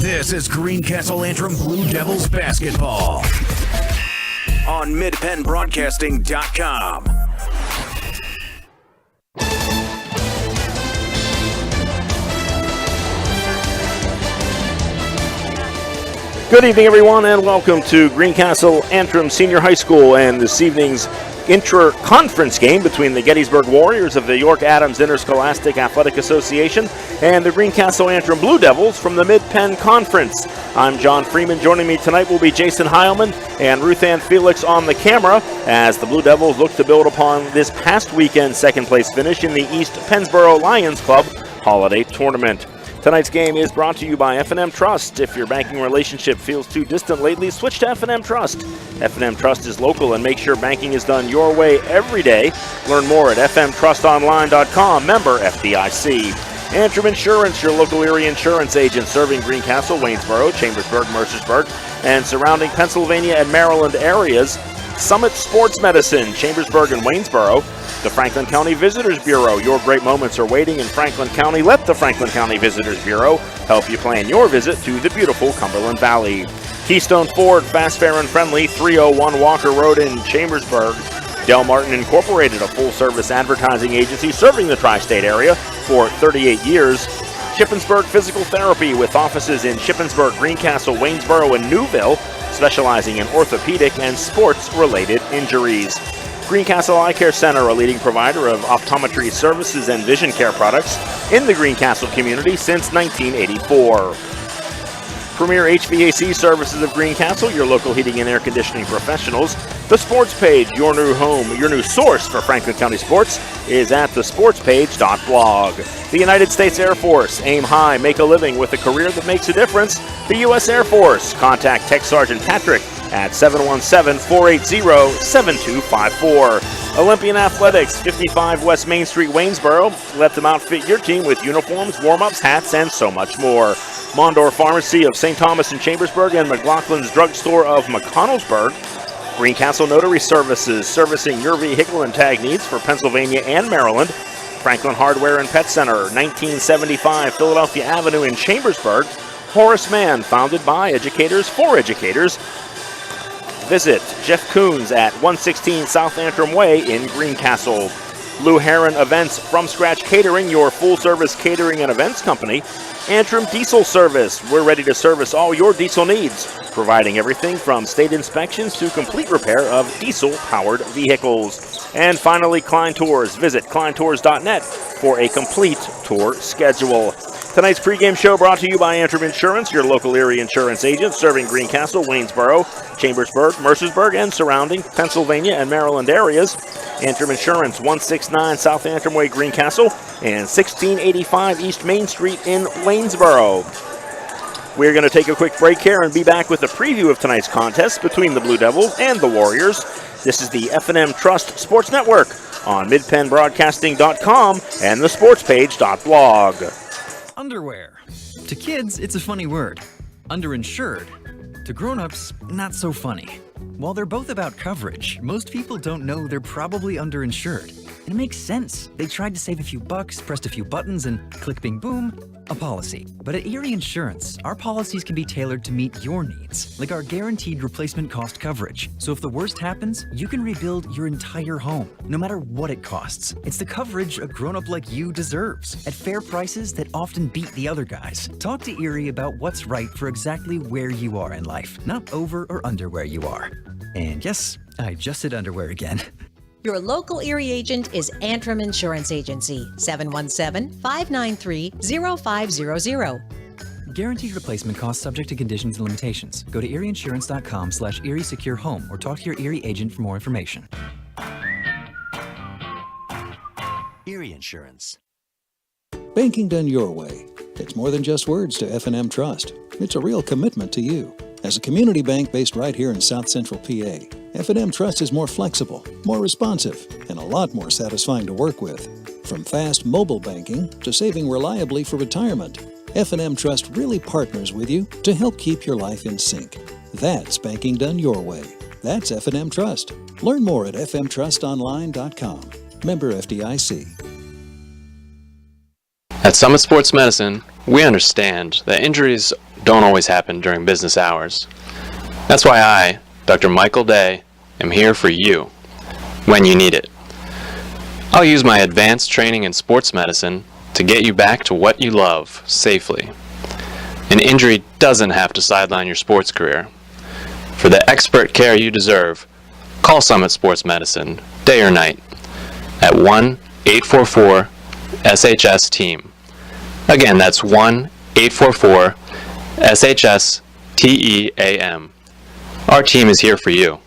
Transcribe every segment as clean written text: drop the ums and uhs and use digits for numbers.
This is Greencastle Antrim Blue Devils basketball on midpennbroadcasting.com. Good evening, everyone, and welcome to Greencastle Antrim Senior High School and this evening's intra-conference game between the Gettysburg Warriors of the York Adams Interscholastic Athletic Association and the Greencastle Antrim Blue Devils from the Mid-Penn Conference. I'm John Freeman. Joining me tonight will be Jason Heilman and Ruth Ann Felix on the camera as the Blue Devils look to build upon this past weekend's second-place finish in the East Pennsboro Lions Club Holiday Tournament. Tonight's game is brought to you by F&M Trust. If your banking relationship feels too distant lately, switch to F&M Trust. F&M Trust is local and make sure banking is done your way every day. Learn more at fmtrustonline.com, member FDIC. Antrim Insurance, your local area insurance agent serving Greencastle, Waynesboro, Chambersburg, Mercersburg, and surrounding Pennsylvania and Maryland areas. Summit Sports Medicine, Chambersburg and Waynesboro. The Franklin County Visitors Bureau. Your great moments are waiting in Franklin County. Let the Franklin County Visitors Bureau help you plan your visit to the beautiful Cumberland Valley. Keystone Ford, fast, fair, and friendly, 301 Walker Road in Chambersburg. Del Martin Incorporated, a full-service advertising agency serving the tri-state area for 38 years. Shippensburg Physical Therapy with offices in Shippensburg, Greencastle, Waynesboro, and Newville, specializing in orthopedic and sports-related injuries. Greencastle Eye Care Center, a leading provider of optometry services and vision care products in the Greencastle community since 1984. Premier HVAC Services of Greencastle, your local heating and air conditioning professionals. The Sports Page, your new home, your new source for Franklin County sports, is at thesportspage.blog. The United States Air Force, aim high, make a living with a career that makes a difference. The U.S. Air Force, contact Tech Sergeant Patrick at 717-480-7254. Olympian Athletics, 55 West Main Street, Waynesboro. Let them outfit your team with uniforms, warm-ups, hats, and so much more. Mondor Pharmacy of St. Thomas and Chambersburg and McLaughlin's Drugstore of McConnellsburg. Greencastle Notary Services, servicing your vehicle and tag needs for Pennsylvania and Maryland. Franklin Hardware and Pet Center, 1975 Philadelphia Avenue in Chambersburg. Horace Mann, founded by educators for educators. Visit Jeff Coons at 116 South Antrim Way in Greencastle. Lou Heron Events From Scratch Catering, your full-service catering and events company. Antrim Diesel Service, we're ready to service all your diesel needs, providing everything from state inspections to complete repair of diesel-powered vehicles. And finally, Klein Tours. Visit kleintours.net for a complete tour schedule. Tonight's pregame show brought to you by Antrim Insurance, your local area insurance agent serving Greencastle, Waynesboro, Chambersburg, Mercersburg, and surrounding Pennsylvania and Maryland areas. Antrim Insurance, 169 South Antrim Way, Greencastle, and 1685 East Main Street in Waynesboro. We're going to take a quick break here and be back with a preview of tonight's contest between the Blue Devils and the Warriors. This is the F&M Trust Sports Network on midpennbroadcasting.com and thesportspage.blog. Underwear. To kids, it's a funny word. Underinsured. To grown-ups, not so funny. While they're both about coverage, most people don't know they're probably underinsured. And it makes sense. They tried to save a few bucks, pressed a few buttons, and click, bing, boom, a policy. But at Erie Insurance, our policies can be tailored to meet your needs, like our guaranteed replacement cost coverage. So if the worst happens, you can rebuild your entire home, no matter what it costs. It's the coverage a grown-up like you deserves, at fair prices that often beat the other guys. Talk to Erie about what's right for exactly where you are in life, not over or under where you are. And yes, I just said underwear again. Your local Erie agent is Antrim Insurance Agency, 717-593-0500. Guaranteed replacement costs subject to conditions and limitations. Go to erieinsurance.com/Erie Secure Home or talk to your Erie agent for more information. Erie Insurance. Banking done your way. It's more than just words to F&M Trust. It's a real commitment to you. As a community bank based right here in South Central PA, F&M Trust is more flexible, more responsive, and a lot more satisfying to work with. From fast mobile banking to saving reliably for retirement, F&M Trust really partners with you to help keep your life in sync. That's banking done your way. That's F&M Trust. Learn more at fmtrustonline.com. Member FDIC. At Summit Sports Medicine, We understand that injuries don't always happen during business hours. That's why I, Dr. Michael Day, am here for you when you need it. I'll use my advanced training in sports medicine to get you back to what you love safely. An injury doesn't have to sideline your sports career. For the expert care you deserve, call Summit Sports Medicine, day or night, at 1-844-SHS-TEAM. Again, that's 1-844-SHS-TEAM. Our team is here for you.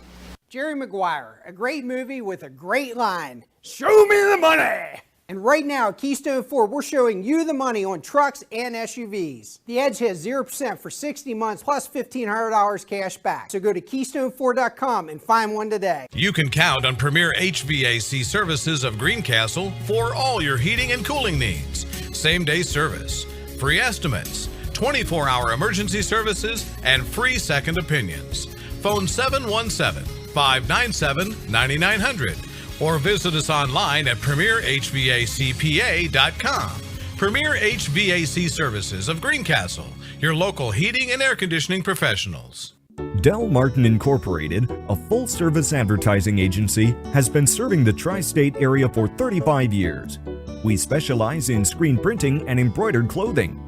Jerry Maguire, a great movie with a great line. Show me the money! And right now at Keystone Ford, we're showing you the money on trucks and SUVs. The Edge has 0% for 60 months plus $1,500 cash back. So go to KeystoneFord.com and find one today. You can count on Premier HVAC Services of Greencastle for all your heating and cooling needs. Same-day service, free estimates, 24-hour emergency services, and free second opinions. Phone 717-597-9900 or visit us online at premierhvacpa.com. Premier HVAC Services of Greencastle, your local heating and air conditioning professionals. Del Martin Incorporated, a full-service advertising agency, has been serving the tri-state area for 35 years. We specialize in screen printing and embroidered clothing.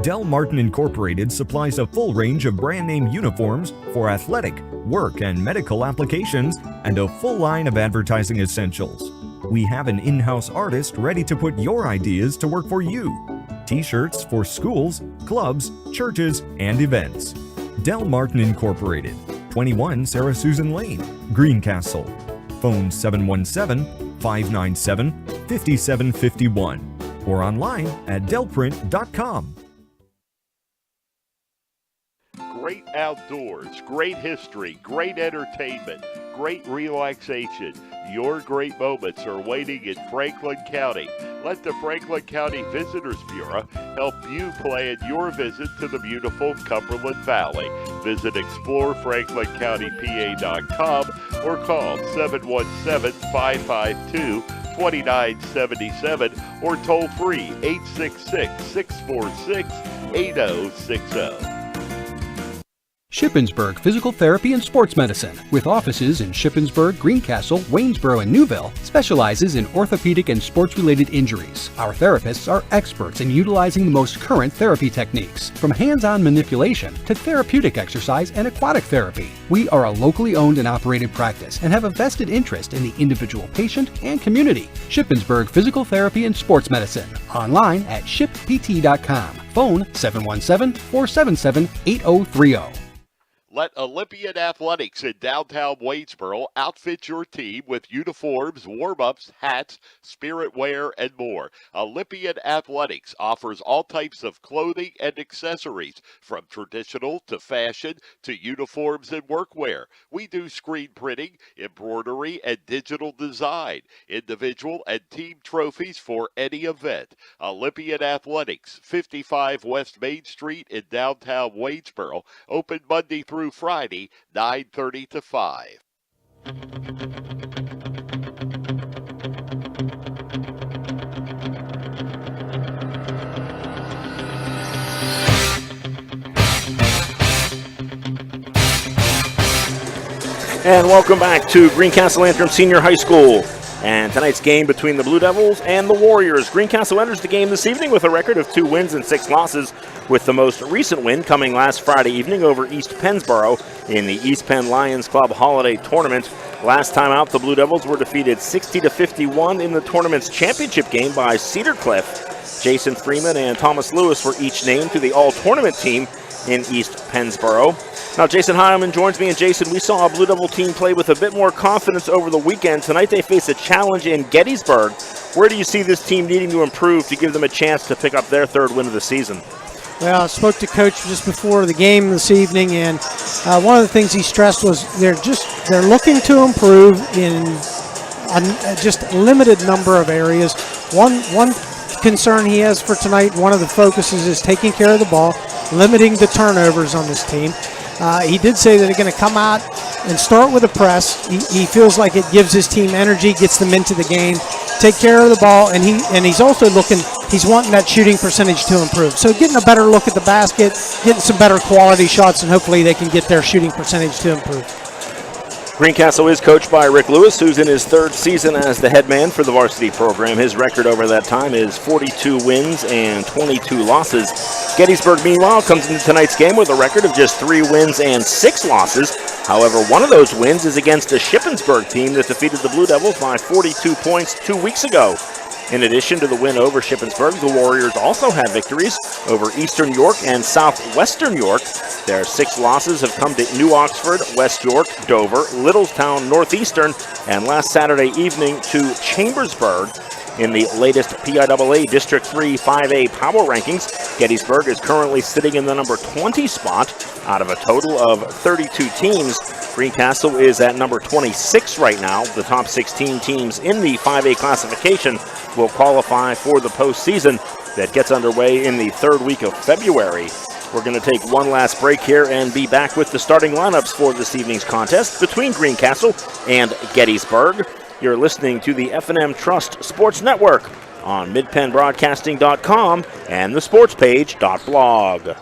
Del Martin Incorporated supplies a full range of brand-name uniforms for athletic, work, and medical applications, and a full line of advertising essentials. We have an in-house artist ready to put your ideas to work for you. T-shirts for schools, clubs, churches, and events. Del Martin Incorporated, 21 Sarah Susan Lane, Greencastle. Phone 717-597-5751 or online at delprint.com. Great outdoors, great history, great entertainment, great relaxation. Your great moments are waiting in Franklin County. Let the Franklin County Visitors Bureau help you plan your visit to the beautiful Cumberland Valley. Visit explorefranklincountypa.com or call 717-552-2977 or toll free 866-646-8060. Shippensburg Physical Therapy and Sports Medicine, with offices in Shippensburg, Greencastle, Waynesboro, and Newville, specializes in orthopedic and sports-related injuries. Our therapists are experts in utilizing the most current therapy techniques, from hands-on manipulation to therapeutic exercise and aquatic therapy. We are a locally owned and operated practice and have a vested interest in the individual patient and community. Shippensburg Physical Therapy and Sports Medicine, online at shippt.com. Phone 717-477-8030. Let Olympian Athletics in downtown Waynesboro outfit your team with uniforms, warm-ups, hats, spirit wear, and more. Olympian Athletics offers all types of clothing and accessories, from traditional to fashion to uniforms and workwear. We do screen printing, embroidery, and digital design, individual and team trophies for any event. Olympian Athletics, 55 West Main Street in downtown Waynesboro, open Monday through Friday, 9:30 to 5. And welcome back to Greencastle Antrim Senior High School. And tonight's game between the Blue Devils and the Warriors. Greencastle enters the game this evening with a record of 2 wins and 6 losses, with the most recent win coming last Friday evening over East Pennsboro in the East Penn Lions Club Holiday Tournament. Last time out, the Blue Devils were defeated 60-51 in the tournament's championship game by Cedar Cliff. Jason Freeman and Thomas Lewis were each named to the all-tournament team in East Pennsboro. Now, Jason Heilman joins me, and Jason, we saw a Blue Devil team play with a bit more confidence over the weekend. Tonight they face a challenge in Gettysburg. Where do you see this team needing to improve to give them a chance to pick up their 3rd win of the season? Well, I spoke to Coach just before the game this evening, and one of the things he stressed was they're looking to improve in just a limited number of areas. One concern he has for tonight, one of the focuses is taking care of the ball, limiting the turnovers on this team. He did say that they're going to come out and start with a press. He feels like it gives his team energy, gets them into the game, take care of the ball, and he's also looking he's wanting that shooting percentage to improve. So getting a better look at the basket, getting some better quality shots, and hopefully they can get their shooting percentage to improve. Greencastle is coached by Rick Lewis, who's in his third season as the head man for the varsity program. His record over that time is 42 wins and 22 losses. Gettysburg, meanwhile, comes into tonight's game with a record of just 3 wins and 6 losses. However, one of those wins is against a Shippensburg team that defeated the Blue Devils by 42 points 2 weeks ago. In addition to the win over Shippensburg, the Warriors also have victories over Eastern York and Southwestern York. Their 6 losses have come to New Oxford, West York, Dover, Littlestown, Northeastern, and last Saturday evening to Chambersburg. In the latest PIAA District 3 5A Power Rankings, Gettysburg is currently sitting in the number 20 spot out of a total of 32 teams. Greencastle is at number 26 right now. The top 16 teams in the 5A classification will qualify for the postseason that gets underway in the third week of February. We're going to take one last break here and be back with the starting lineups for this evening's contest between Greencastle and Gettysburg. You're listening to the F&M Trust Sports Network on midpennbroadcasting.com and thesportspage.blog.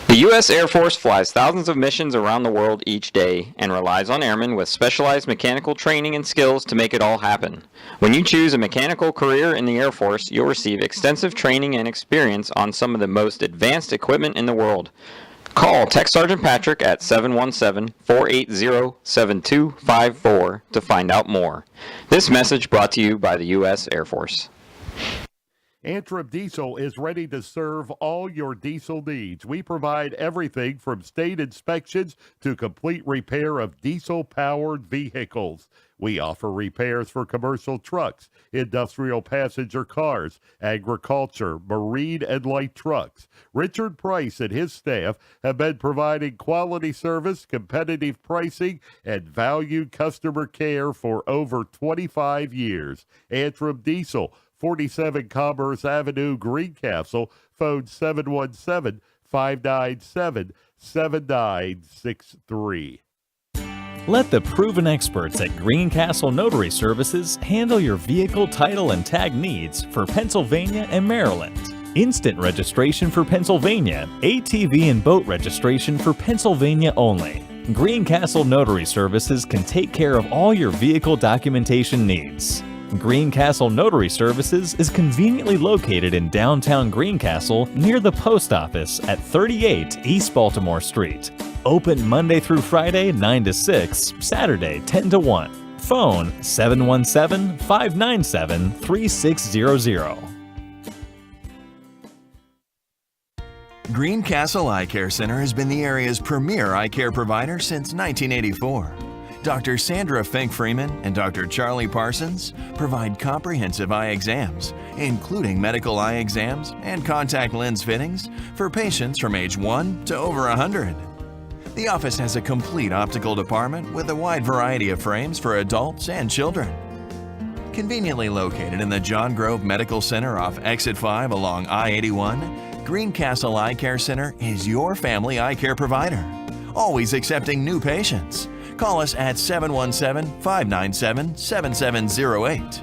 The U.S. Air Force flies thousands of missions around the world each day and relies on airmen with specialized mechanical training and skills to make it all happen. When you choose a mechanical career in the Air Force, you'll receive extensive training and experience on some of the most advanced equipment in the world. Call Tech Sergeant Patrick at 717-480-7254 to find out more. This message brought to you by the U.S. Air Force. Antrim Diesel is ready to serve all your diesel needs. We provide everything from state inspections to complete repair of diesel-powered vehicles. We offer repairs for commercial trucks, industrial passenger cars, agriculture, marine, and light trucks. Richard Price and his staff have been providing quality service, competitive pricing, and valued customer care for over 25 years. Antrim Diesel, 47 Commerce Avenue, Greencastle. Phone 717-597-7963. Let the proven experts at Greencastle Notary Services handle your vehicle title and tag needs for Pennsylvania and Maryland. Instant registration for Pennsylvania, ATV and boat registration for Pennsylvania only. Greencastle Notary Services can take care of all your vehicle documentation needs. Greencastle Notary Services is conveniently located in downtown Greencastle near the post office at 38 East Baltimore Street. Open Monday through Friday 9 to 6, Saturday 10 to 1. Phone 717-597-3600. Greencastle Eye Care Center has been the area's premier eye care provider since 1984. Dr. Sandra Fink-Freeman and Dr. Charlie Parsons provide comprehensive eye exams, including medical eye exams and contact lens fittings for patients from age 1 to over 100. The office has a complete optical department with a wide variety of frames for adults and children. Conveniently located in the John Grove Medical Center off Exit 5 along I-81, Greencastle Eye Care Center is your family eye care provider, always accepting new patients. Call us at 717-597-7708.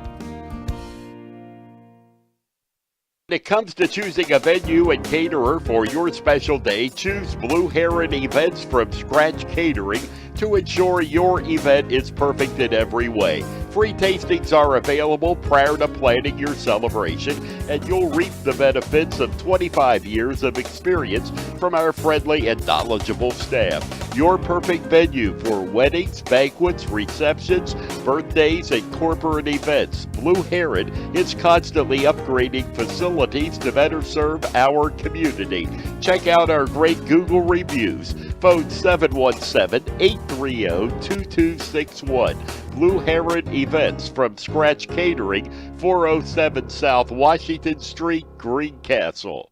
When it comes to choosing a venue and caterer for your special day, choose Blue Heron Events from Scratch Catering to ensure your event is perfect in every way. Free tastings are available prior to planning your celebration, and you'll reap the benefits of 25 years of experience from our friendly and knowledgeable staff. Your perfect venue for weddings, banquets, receptions, birthdays, and corporate events. Blue Heron is constantly upgrading facilities to better serve our community. Check out our great Google reviews. Phone 717-830-2261. Blue Heron Events from Scratch Catering, 407 South Washington Street, Greencastle.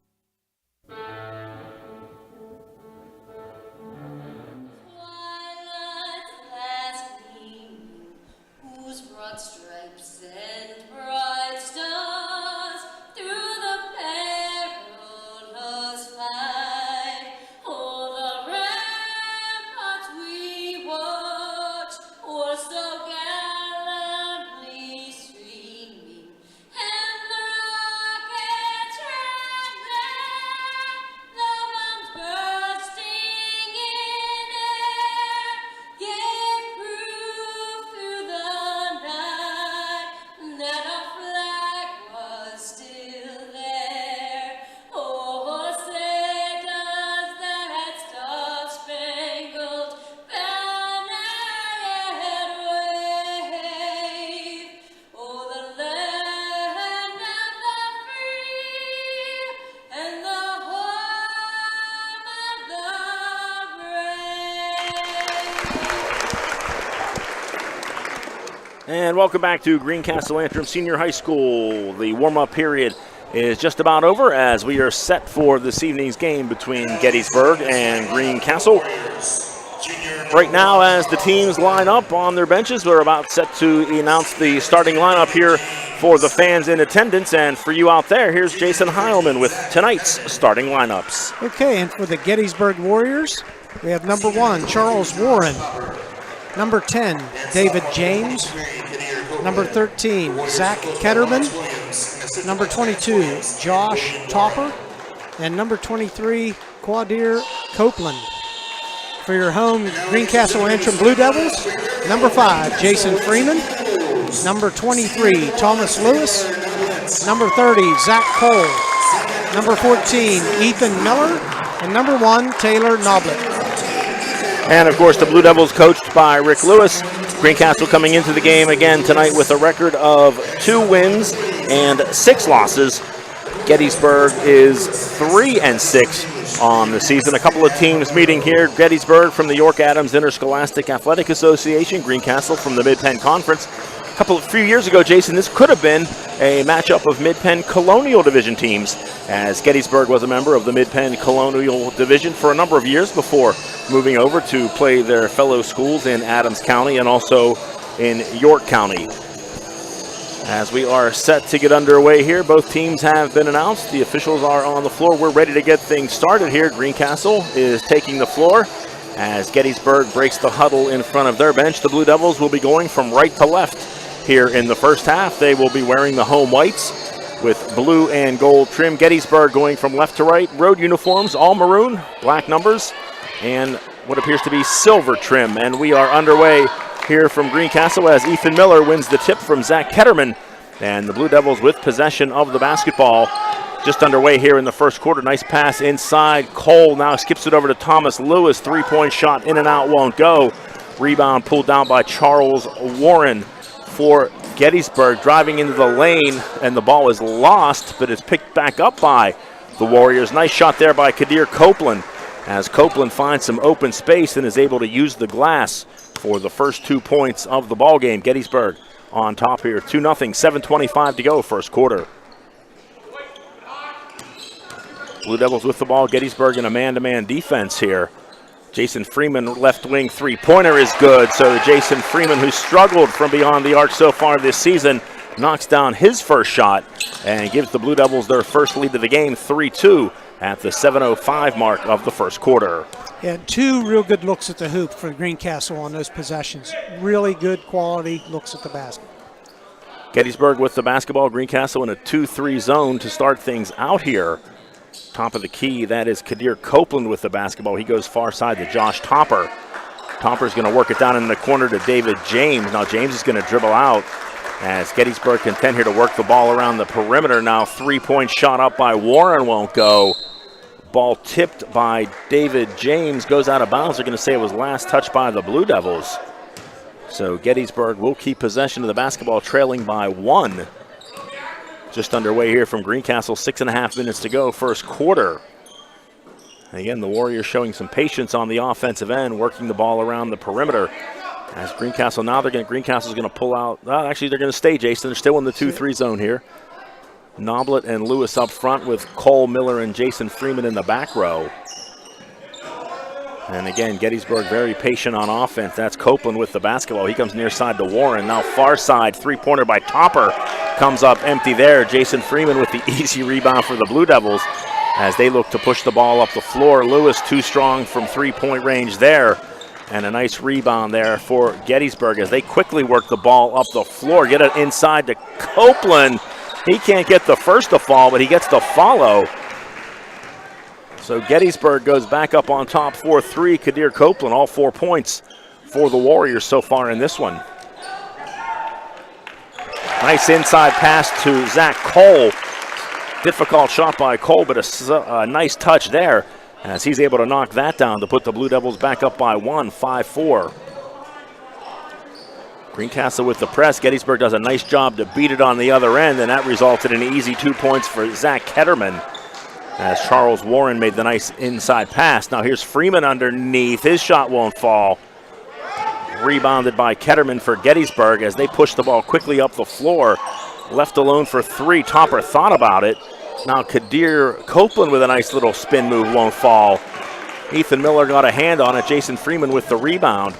And welcome back to Greencastle Antrim Senior High School. The warm-up period is just about over as we are set for this evening's game between Gettysburg and Greencastle. Right now, as the teams line up on their benches, we're about set to announce the starting lineup here for the fans in attendance. And for you out there, here's Jason Heilman with tonight's starting lineups. Okay, and for the Gettysburg Warriors, we have number 1, Charles Warren. Number 10, David James. Number 13, Zach Ketterman. Number 22, Josh Topper. And number 23, Quadir Copeland. For your home Greencastle Antrim Blue Devils, number 5, Jason Freeman. Number 23, Thomas Lewis. Number 30, Zach Cole. Number 14, Ethan Miller. And number 1, Taylor Noblet. And, of course, the Blue Devils coached by Rick Lewis. Greencastle coming into the game again tonight with a record of 2 wins and 6 losses. Gettysburg is 3-6 on the season. A couple of teams meeting here. Gettysburg from the York Adams Interscholastic Athletic Association. Greencastle from the Mid-Penn Conference. A few years ago, Jason, this could have been a matchup of Mid-Penn Colonial Division teams, as Gettysburg was a member of the Mid-Penn Colonial Division for a number of years before moving over to play their fellow schools in Adams County and also in York County. As we are set to get underway here, both teams have been announced. The officials are on the floor. We're ready to get things started here. Greencastle is taking the floor as Gettysburg breaks the huddle in front of their bench. The Blue Devils will be going from right to left here in the first half. They will be wearing the home whites with blue and gold trim. Gettysburg going from left to right. Road uniforms, all maroon, black numbers, and what appears to be silver trim. And we are underway here from Greencastle as Ethan Miller wins the tip from Zach Ketterman. And the Blue Devils with possession of the basketball. Just underway here in the first quarter. Nice pass inside. Cole now skips it over to Thomas Lewis. 3-point shot in and out, won't go. Rebound pulled down by Charles Warren for Gettysburg, driving into the lane, and the ball is lost, but it's picked back up by the Warriors. Nice shot there by Quadir Copeland, as Copeland finds some open space and is able to use the glass for the first 2 points of the ball game. Gettysburg on top here, 2-0, 7:25 to go, first quarter. Blue Devils with the ball. Gettysburg in a man-to-man defense here. Jason Freeman, left wing three-pointer is good. So Jason Freeman, who struggled from beyond the arc so far this season, knocks down his first shot and gives the Blue Devils their first lead of the game, 3-2, at the 7:05 mark of the first quarter. Yeah, 2 real good looks at the hoop for Greencastle on those possessions. Really good quality looks at the basket. Gettysburg with the basketball. Greencastle in a 2-3 zone to start things out here. Top of the key, that is Quadir Copeland with the basketball. He goes far side to Josh Topper. Topper's going to work it down in the corner to David James. Now James is going to dribble out as Gettysburg content here to work the ball around the perimeter. Now 3-point shot up by Warren won't go. Ball tipped by David James, goes out of bounds. They're going to say it was last touched by the Blue Devils. So Gettysburg will keep possession of the basketball, trailing by 1. Just underway here from Greencastle, 6.5 minutes to go, first quarter. Again, the Warriors showing some patience on the offensive end, working the ball around the perimeter. As Greencastle, now Greencastle's going to pull out. Actually, they're going to stay, Jason. They're still in the 2-3 zone here. Noblet and Lewis up front with Cole, Miller, and Jason Freeman in the back row. And again, Gettysburg very patient on offense. That's Copeland with the basketball. He comes near side to Warren. Now far side, 3-pointer by Topper. Comes up empty there. Jason Freeman with the easy rebound for the Blue Devils as they look to push the ball up the floor. Lewis too strong from 3-point range there. And a nice rebound there for Gettysburg as they quickly work the ball up the floor. Get it inside to Copeland. He can't get the first to fall, but he gets the follow. So Gettysburg goes back up on top 4-3. Quadir Copeland, all 4 points for the Warriors so far in this one. Nice inside pass to Zach Cole. Difficult shot by Cole, but a nice touch there as he's able to knock that down to put the Blue Devils back up by 1, 5-4. Greencastle with the press. Gettysburg does a nice job to beat it on the other end, and that resulted in easy 2 points for Zach Ketterman as Charles Warren made the nice inside pass. Now here's Freeman underneath. His shot won't fall. Rebounded by Ketterman for Gettysburg as they push the ball quickly up the floor. Left alone for three. Topper thought about it. Now Kadir Copeland with a nice little spin move, won't fall. Ethan Miller got a hand on it. Jason Freeman with the rebound.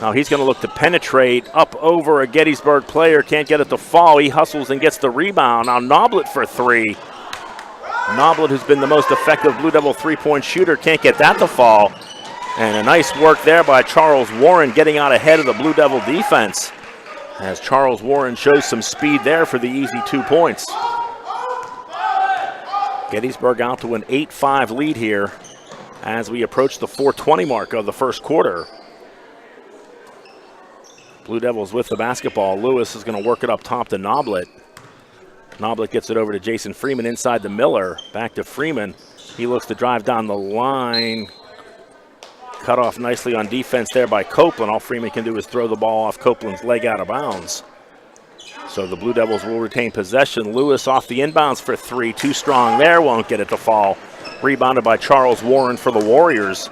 Now he's going to look to penetrate up over a Gettysburg player. Can't get it to fall. He hustles and gets the rebound. Now Noblet for three. Noblet, who's been the most effective Blue Devil three-point shooter, can't get that to fall. And a nice work there by Charles Warren getting out ahead of the Blue Devil defense, as Charles Warren shows some speed there for the easy 2 points. Gettysburg out to an 8-5 lead here as we approach the 4:20 mark of the first quarter. Blue Devils with the basketball. Lewis is going to work it up top to Noblet. Noblet gets it over to Jason Freeman inside to Miller. Back to Freeman. He looks to drive down the line. Cut off nicely on defense there by Copeland. All Freeman can do is throw the ball off Copeland's leg out of bounds. So the Blue Devils will retain possession. Lewis off the inbounds for three. Too strong there. Won't get it to fall. Rebounded by Charles Warren for the Warriors.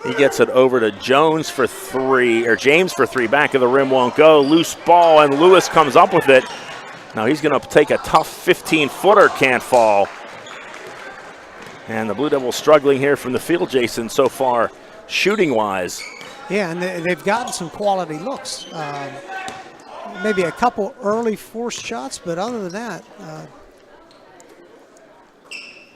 He gets it over to Jones for three, or James for three. Back of the rim won't go. Loose ball, and Lewis comes up with it. Now he's going to take a tough 15-footer. Can't fall. And the Blue Devils struggling here from the field, Jason, so far, shooting-wise. Yeah, and they've gotten some quality looks. Maybe a couple early forced shots, but other than that.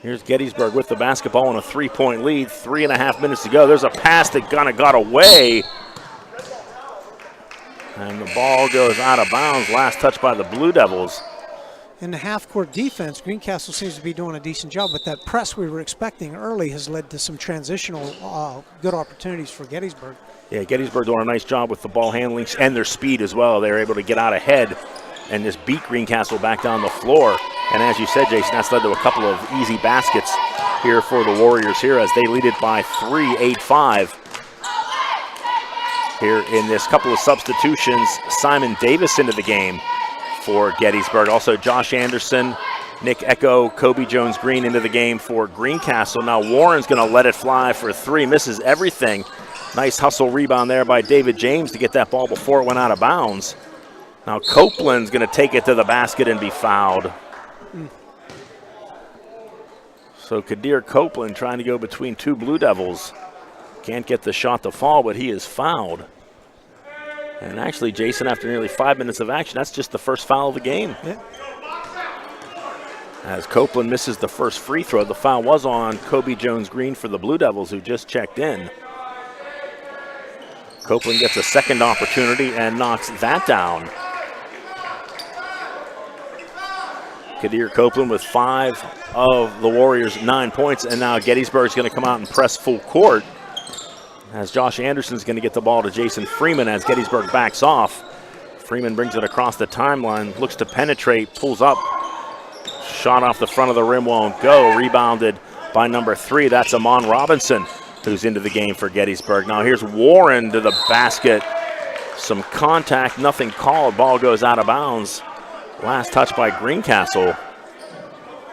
Here's Gettysburg with the basketball in a 3-point lead. 3.5 minutes to go. There's a pass that kind of got away. And the ball goes out of bounds. Last touch by the Blue Devils. In the half-court defense, Greencastle seems to be doing a decent job, but that press we were expecting early has led to some transitional good opportunities for Gettysburg. Yeah, Gettysburg doing a nice job with the ball handling and their speed as well. They were able to get out ahead and just beat Greencastle back down the floor. And as you said, Jason, that's led to a couple of easy baskets here for the Warriors here as they lead it by 3, 8-5. Here in this couple of substitutions, Simon Davis into the game for Gettysburg. Also Josh Anderson, Nick Echo, Kobe Jones-Green into the game for Greencastle. Now Warren's going to let it fly for three, misses everything. Nice hustle rebound there by David James to get that ball before it went out of bounds. Now Copeland's going to take it to the basket and be fouled. So Kadir Copeland trying to go between two Blue Devils. Can't get the shot to fall, but he is fouled. And actually, Jason, after nearly 5 minutes of action, that's just the first foul of the game. Yeah. As Copeland misses the first free throw, the foul was on Kobe Jones-Green for the Blue Devils, who just checked in. Copeland gets a second opportunity and knocks that down. Kadir Copeland with 5 of the Warriors' 9 points, and now Gettysburg's going to come out and press full court as Josh Anderson's going to get the ball to Jason Freeman as Gettysburg backs off. Freeman brings it across the timeline, looks to penetrate, pulls up. Shot off the front of the rim won't go. Rebounded by number 3. That's Amon Robinson, who's into the game for Gettysburg. Now here's Warren to the basket. Some contact, nothing called. Ball goes out of bounds. Last touch by Greencastle.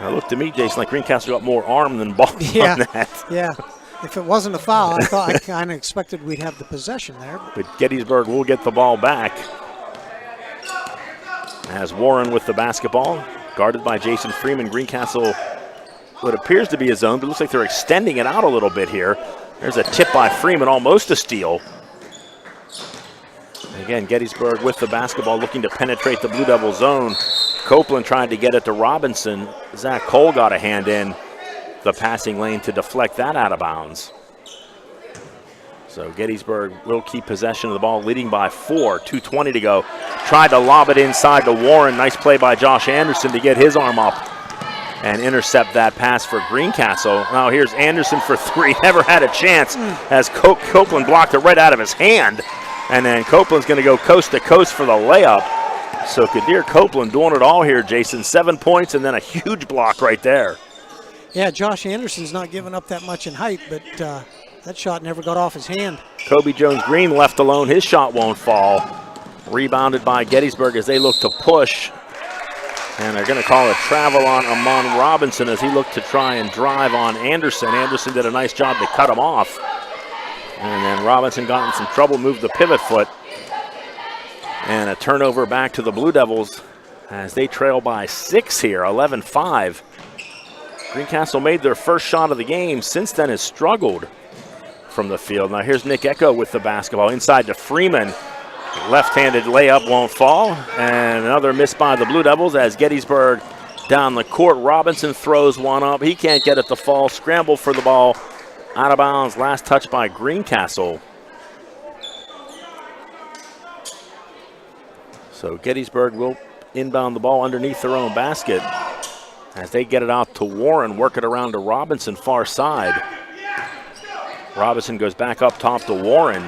It looked to me, Jason, like Greencastle got more arm than ball on that. Yeah. If it wasn't a foul, I kind of expected we'd have the possession there. But Gettysburg will get the ball back. As Warren with the basketball, guarded by Jason Freeman. Greencastle, what appears to be a zone, but looks like they're extending it out a little bit here. There's a tip by Freeman, almost a steal. Again, Gettysburg with the basketball, looking to penetrate the Blue Devil zone. Copeland trying to get it to Robinson. Zach Cole got a hand in the passing lane to deflect that out of bounds. So Gettysburg will keep possession of the ball, leading by 4, 2:20 to go. Tried to lob it inside to Warren. Nice play by Josh Anderson to get his arm up and intercept that pass for Greencastle. Now here's Anderson for 3. Never had a chance as Copeland blocked it right out of his hand. And then Copeland's going to go coast to coast for the layup. So Kadir Copeland doing it all here, Jason. 7 points and then a huge block right there. Yeah, Josh Anderson's not giving up that much in height, but that shot never got off his hand. Kobe Jones-Green left alone. His shot won't fall. Rebounded by Gettysburg as they look to push. And they're going to call a travel on Amon Robinson as he looked to try and drive on Anderson. Anderson did a nice job to cut him off. And then Robinson got in some trouble, moved the pivot foot. And a turnover back to the Blue Devils as they trail by 6 here, 11-5. Greencastle made their first shot of the game. Since then has struggled from the field. Now here's Nick Echo with the basketball inside to Freeman. Left-handed layup won't fall. And another miss by the Blue Devils as Gettysburg down the court. Robinson throws one up. He can't get it to fall. Scramble for the ball. Out of bounds. Last touch by Greencastle. So Gettysburg will inbound the ball underneath their own basket as they get it out to Warren, work it around to Robinson, far side. Robinson goes back up top to Warren.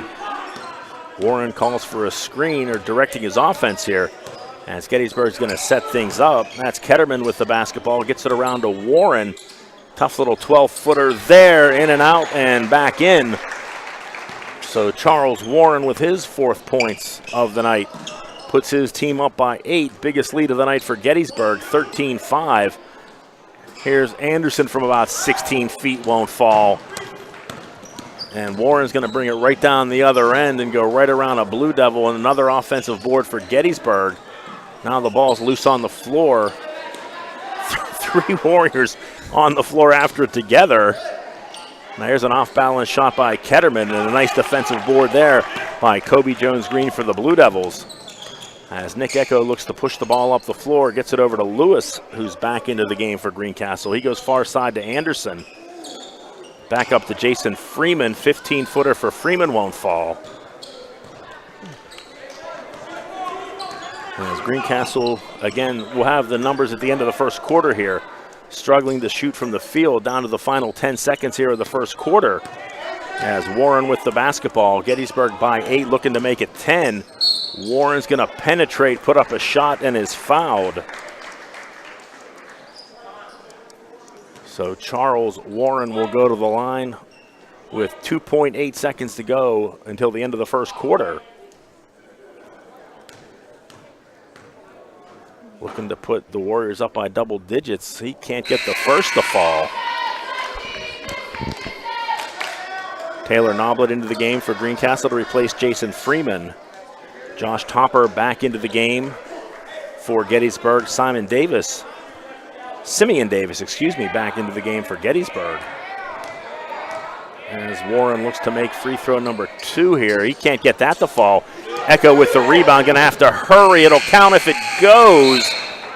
Warren calls for a screen or directing his offense here as Gettysburg's going to set things up. That's Ketterman with the basketball, gets it around to Warren. Tough little 12-footer there, in and out and back in. So Charles Warren with his 4th points of the night puts his team up by 8. Biggest lead of the night for Gettysburg, 13-5. Here's Anderson from about 16 feet, won't fall. And Warren's going to bring it right down the other end and go right around a Blue Devil, and another offensive board for Gettysburg. Now the ball's loose on the floor. 3 Warriors on the floor after it together. Now here's an off-balance shot by Ketterman, and a nice defensive board there by Kobe Jones-Green for the Blue Devils. As Nick Echo looks to push the ball up the floor, gets it over to Lewis, who's back into the game for Greencastle. He goes far side to Anderson. Back up to Jason Freeman. 15-footer for Freeman won't fall. As Greencastle, again, will have the numbers at the end of the first quarter here. Struggling to shoot from the field down to the final 10 seconds here of the first quarter. As Warren with the basketball. Gettysburg by 8, looking to make it 10. Warren's going to penetrate, put up a shot, and is fouled. So Charles Warren will go to the line with 2.8 seconds to go until the end of the first quarter. Looking to put the Warriors up by double digits. He can't get the first to fall. Taylor Noblet into the game for Greencastle to replace Jason Freeman. Josh Topper back into the game for Gettysburg. Simeon Davis, back into the game for Gettysburg. As Warren looks to make free throw number 2 here. He can't get that to fall. Echo with the rebound, gonna have to hurry. It'll count if it goes,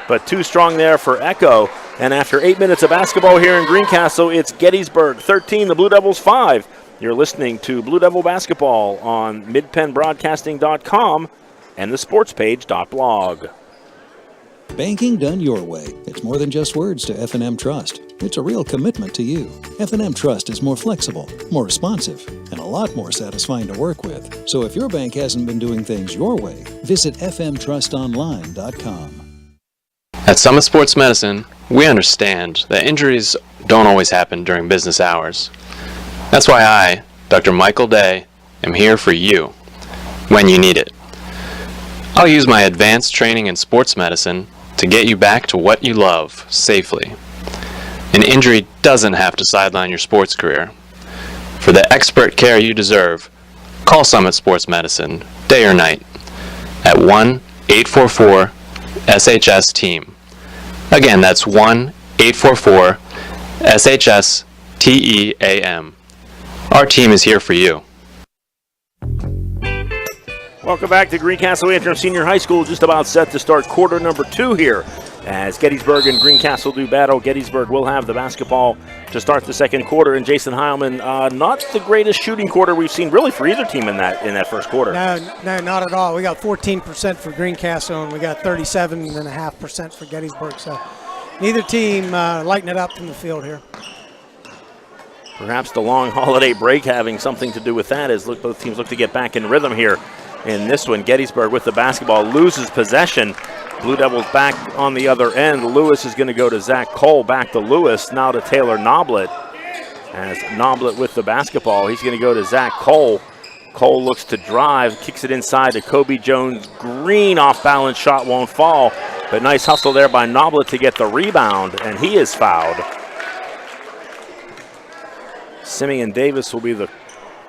but too strong there for Echo. And after 8 minutes of basketball here in Greencastle, it's Gettysburg 13, the Blue Devils 5. You're listening to Blue Devil Basketball on midpennbroadcasting.com and the sportspage.blog. Banking done your way. It's more than just words to F&M Trust. It's a real commitment to you. F&M Trust is more flexible, more responsive, and a lot more satisfying to work with. So if your bank hasn't been doing things your way, visit fmtrustonline.com. At Summit Sports Medicine, we understand that injuries don't always happen during business hours. That's why I, Dr. Michael Day, am here for you when you need it. I'll use my advanced training in sports medicine to get you back to what you love safely. An injury doesn't have to sideline your sports career. For the expert care you deserve, call Summit Sports Medicine, day or night, at 1-844-SHS-TEAM. Again, that's 1-844-SHS-TEAM. Our team is here for you. Welcome back to Greencastle Antrim Senior High School. Just about set to start quarter number 2 here. As Gettysburg and Greencastle do battle, Gettysburg will have the basketball to start the second quarter. And Jason Heilman, not the greatest shooting quarter we've seen really for either team in that first quarter. No, not at all. We got 14% for Greencastle, and we got 37.5% for Gettysburg. So neither team lighting it up from the field here. Perhaps the long holiday break having something to do with that, as both teams look to get back in rhythm here in this one. Gettysburg with the basketball loses possession. Blue Devils back on the other end. Lewis is going to go to Zach Cole, back to Lewis, now to Taylor Noblet. As Noblet with the basketball, he's going to go to Zach Cole. Cole looks to drive, kicks it inside to Kobe Jones. Green off-balance shot won't fall, but nice hustle there by Noblet to get the rebound, and he is fouled. Simeon Davis will be the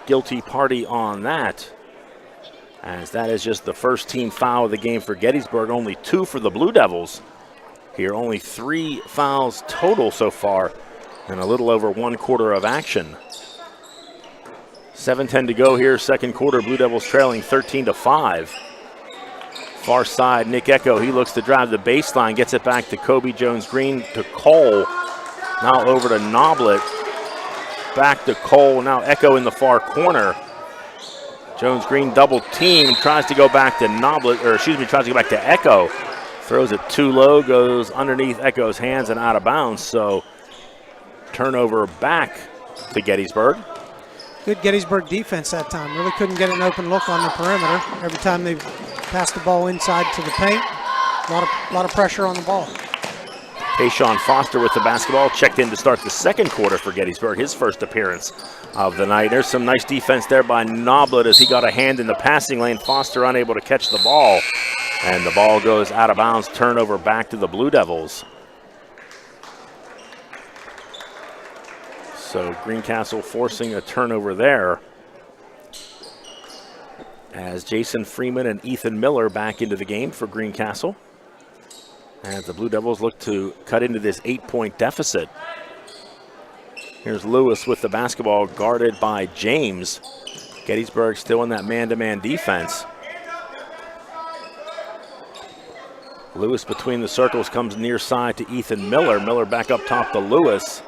guilty party on that. as that is just the first team foul of the game for Gettysburg. Only 2 for the Blue Devils here. Only 3 fouls total so far in a little over 1 quarter of action. 7:10 to go here, second quarter. Blue Devils trailing 13-5. Far side, Nick Echo, he looks to drive the baseline, gets it back to Kobe Jones-Green, to Cole. Now over to Noblet. Back to Cole, now Echo in the far corner. Jones-Green double team, tries to go back to Noblet, tries to go back to Echo. Throws it too low, goes underneath Echo's hands and out of bounds. So turnover back to Gettysburg. Good Gettysburg defense that time. Really couldn't get an open look on the perimeter. Every time they passed the ball inside to the paint, a lot of pressure on the ball. Tayshawn Foster with the basketball, checked in to start the second quarter for Gettysburg, his first appearance of the night. There's some nice defense there by Noblet as he got a hand in the passing lane. Foster unable to catch the ball, and the ball goes out of bounds. Turnover back to the Blue Devils. So Greencastle forcing a turnover there, as Jason Freeman and Ethan Miller back into the game for Greencastle, as the Blue Devils look to cut into this 8-point deficit. Here's Lewis with the basketball, guarded by James. Gettysburg still in that man-to-man defense. Lewis between the circles, comes near side to Ethan Miller. Miller back up top to Lewis.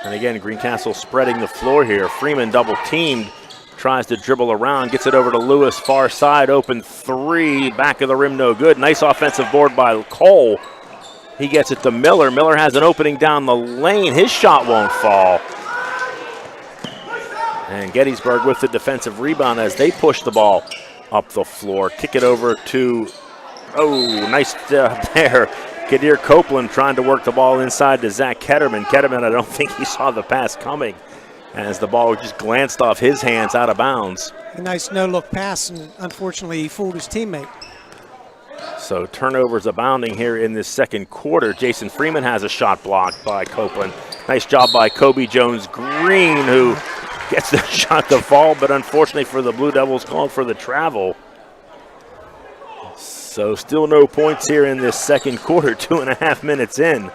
And again, Greencastle spreading the floor here. Freeman double teamed, tries to dribble around, gets it over to Lewis, far side, open 3, back of the rim, no good. Nice offensive board by Cole. He gets it to Miller. Miller has an opening down the lane. His shot won't fall. And Gettysburg with the defensive rebound as they push the ball up the floor. Kick it over to, nice there. Kadir Copeland trying to work the ball inside to Zach Ketterman. Ketterman, I don't think he saw the pass coming, as the ball just glanced off his hands out of bounds. A nice no-look pass, and unfortunately he fooled his teammate. So turnovers abounding here in this second quarter. Jason Freeman has a shot blocked by Copeland. Nice job by Kobe Jones-Green, who gets the shot to fall, but unfortunately for the Blue Devils, called for the travel. So still no points here in this second quarter, 2.5 minutes in.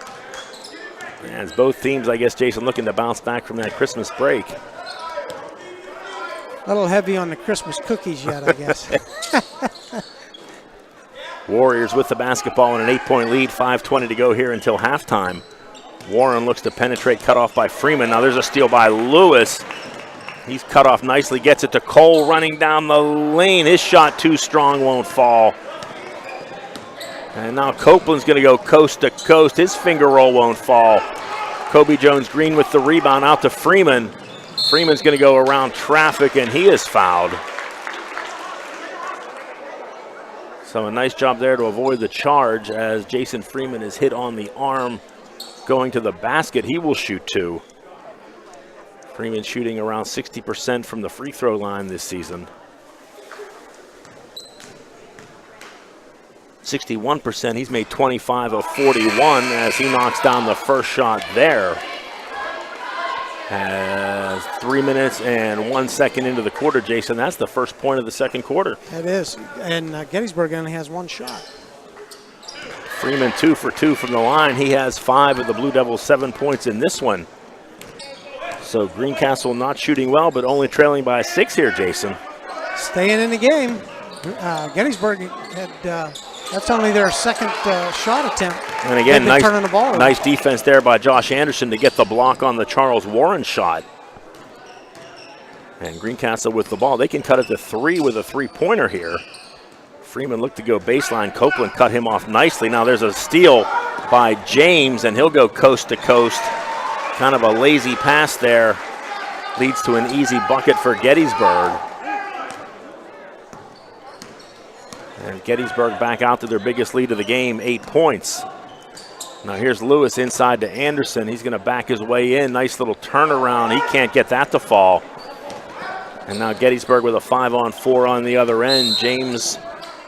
As both teams, I guess, Jason, looking to bounce back from that Christmas break. A little heavy on the Christmas cookies yet, I guess. Warriors with the basketball in an 8-point lead, 5:20 to go here until halftime. Warren looks to penetrate, cut off by Freeman. Now there's a steal by Lewis. He's cut off nicely, gets it to Cole running down the lane. His shot too strong, won't fall. And now Copeland's going to go coast to coast. His finger roll won't fall. Kobe Jones-Green with the rebound out to Freeman. Freeman's going to go around traffic, and he is fouled. So a nice job there to avoid the charge, as Jason Freeman is hit on the arm going to the basket. He will shoot 2. Freeman shooting around 60% from the free throw line this season. 61%. He's made 25 of 41 as he knocks down the first shot there. As 3 minutes and 1 second into the quarter, Jason, that's the first point of the second quarter. It is, and Gettysburg only has 1 shot. Freeman 2 for 2 from the line. He has 5 of the Blue Devils' 7 points in this one. So Greencastle not shooting well, but only trailing by 6 here, Jason. Staying in the game. Gettysburg had, that's only their second shot attempt. And again, turning the ball nice defense there by Josh Anderson to get the block on the Charles Warren shot. And Greencastle with the ball. They can cut it to 3 with a 3-pointer here. Freeman looked to go baseline. Copeland cut him off nicely. Now there's a steal by James, and he'll go coast to coast. Kind of a lazy pass there. Leads to an easy bucket for Gettysburg. And Gettysburg back out to their biggest lead of the game, 8 points. Now here's Lewis inside to Anderson. He's going to back his way in. Nice little turnaround. He can't get that to fall. And now Gettysburg with a 5-on-4 on the other end. James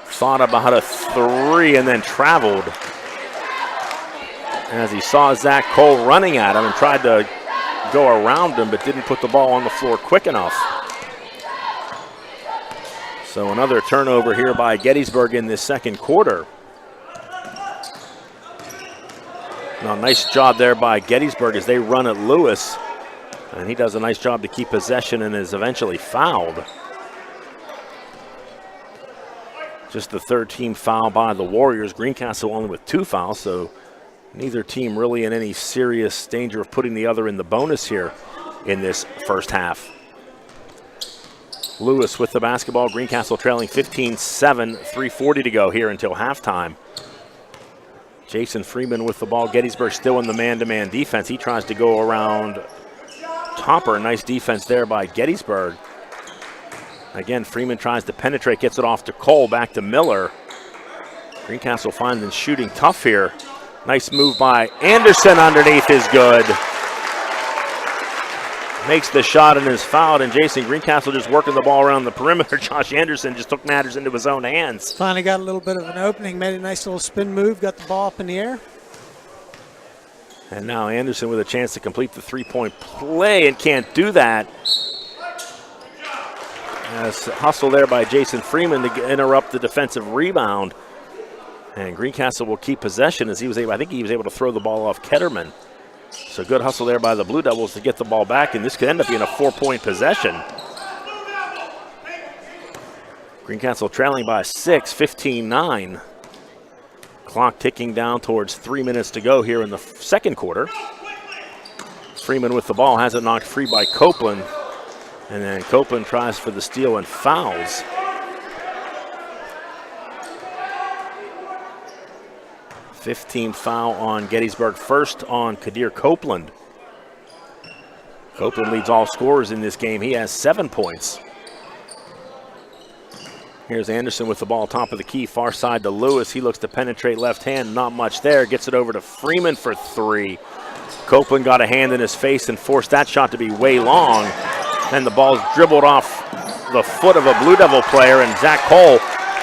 thought about a 3 and then traveled. As he saw Zach Cole running at him and tried to go around him, but didn't put the ball on the floor quick enough. So another turnover here by Gettysburg in this second quarter. Now, nice job there by Gettysburg as they run at Lewis. And he does a nice job to keep possession and is eventually fouled. Just the third team foul by the Warriors. Greencastle only with 2 fouls, so neither team really in any serious danger of putting the other in the bonus here in this first half. Lewis with the basketball. Greencastle trailing 15-7, 3:40 to go here until halftime. Jason Freeman with the ball. Gettysburg still in the man-to-man defense. He tries to go around Topper. Nice defense there by Gettysburg. Again, Freeman tries to penetrate, gets it off to Cole, back to Miller. Greencastle finds them shooting tough here. Nice move by Anderson underneath is good. Makes the shot and is fouled, and Jason Greencastle just working the ball around the perimeter. Josh Anderson just took matters into his own hands. Finally got a little bit of an opening, made a nice little spin move, got the ball up in the air. And now Anderson with a chance to complete the three-point play and can't do that. As hustle there by Jason Freeman to interrupt the defensive rebound. And Greencastle will keep possession as he was able, I think he was able to throw the ball off Ketterman. So good hustle there by the Blue Devils to get the ball back, and this could end up being a 4-point possession. Greencastle trailing by 6, 15-9. Clock ticking down towards 3 minutes to go here in the second quarter. Freeman with the ball, has it knocked free by Copeland. And then Copeland tries for the steal and fouls. '15 foul on Gettysburg, first on Kadir Copeland. Copeland leads all scorers in this game. He has 7 points. Here's Anderson with the ball, top of the key, far side to Lewis. He looks to penetrate left hand, not much there. Gets it over to Freeman for 3. Copeland got a hand in his face and forced that shot to be way long. And the ball's dribbled off the foot of a Blue Devil player, and Zach Cole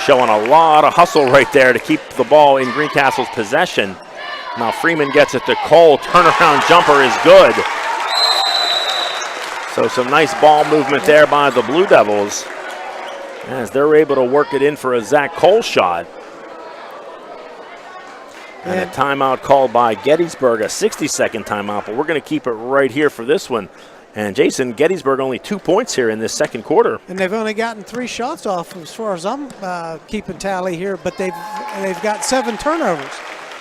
showing a lot of hustle right there to keep the ball in Greencastle's possession. Now Freeman gets it to Cole. Turnaround jumper is good. So some nice ball movement there by the Blue Devils as they're able to work it in for a Zach Cole shot. And a timeout called by Gettysburg, a 60-second timeout, but we're going to keep it right here for this one. And Jason, Gettysburg only 2 points here in this second quarter. And they've only gotten 3 shots off as far as I'm keeping tally here, but they've got 7 turnovers.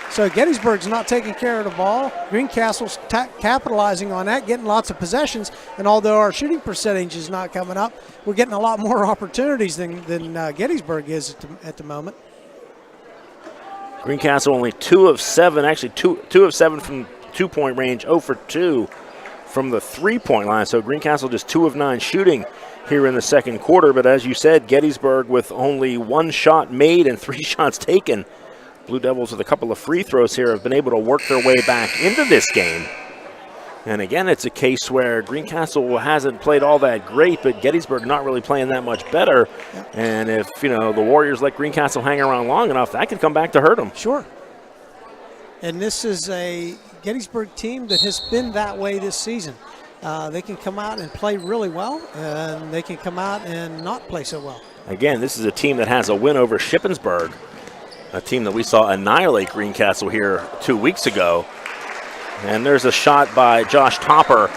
So Gettysburg's not taking care of the ball. Greencastle's capitalizing on that, getting lots of possessions. And although our shooting percentage is not coming up, we're getting a lot more opportunities than Gettysburg is at the moment. Greencastle only 2 of 7, actually 2 of 7 from 2-point range, 0 for 2 from the 3-point line. So Greencastle just 2 of 9 shooting here in the second quarter. But as you said, Gettysburg with only 1 shot made and 3 shots taken. Blue Devils with a couple of free throws here have been able to work their way back into this game. And again, it's a case where Greencastle hasn't played all that great, but Gettysburg not really playing that much better. And if, the Warriors let Greencastle hang around long enough, that could come back to hurt them. Sure. And this is a Gettysburg team that has been that way this season. They can come out and play really well, and they can come out and not play so well. Again, this is a team that has a win over Shippensburg, a team that we saw annihilate Greencastle here 2 weeks ago. And there's a shot by Josh Topper,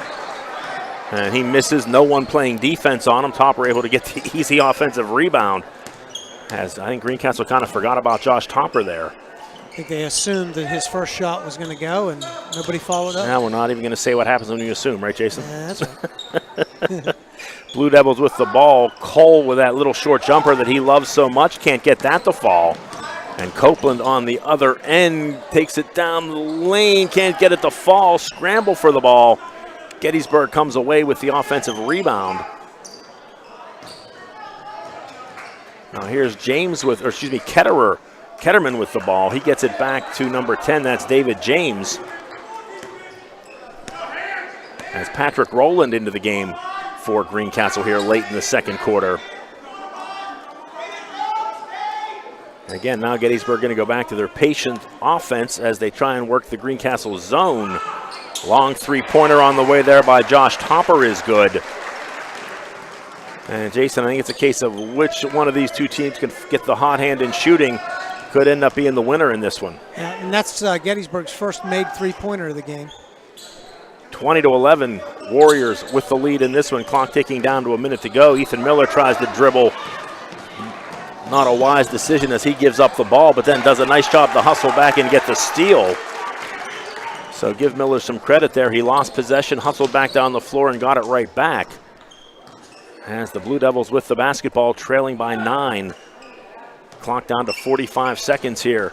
and he misses. No one playing defense on him. Topper able to get the easy offensive rebound. As I think Greencastle kind of forgot about Josh Topper there. I think they assumed that his first shot was going to go, and nobody followed up. Now we're not even going to say what happens when you assume, right, Jason? Yeah, that's right. Blue Devils with the ball. Cole with that little short jumper that he loves so much. Can't get that to fall. And Copeland on the other end takes it down the lane. Can't get it to fall. Scramble for the ball. Gettysburg comes away with the offensive rebound. Now here's James with, Ketterman with the ball. He gets it back to number 10. That's David James. As Patrick Rowland into the game for Greencastle here late in the second quarter. Again, now Gettysburg going to go back to their patient offense as they try and work the Greencastle zone. Long three-pointer on the way there by Josh Topper is good. And Jason, I think it's a case of which one of these two teams can get the hot hand in shooting could end up being the winner in this one. Yeah, and that's Gettysburg's first made three-pointer of the game. 20-11, Warriors with the lead in this one. Clock ticking down to a minute to go. Ethan Miller tries to dribble. Not a wise decision as he gives up the ball, but then does a nice job to hustle back and get the steal. So give Miller some credit there. He lost possession, hustled back down the floor, and got it right back. As the Blue Devils with the basketball, trailing by 9. Clock down to 45 seconds here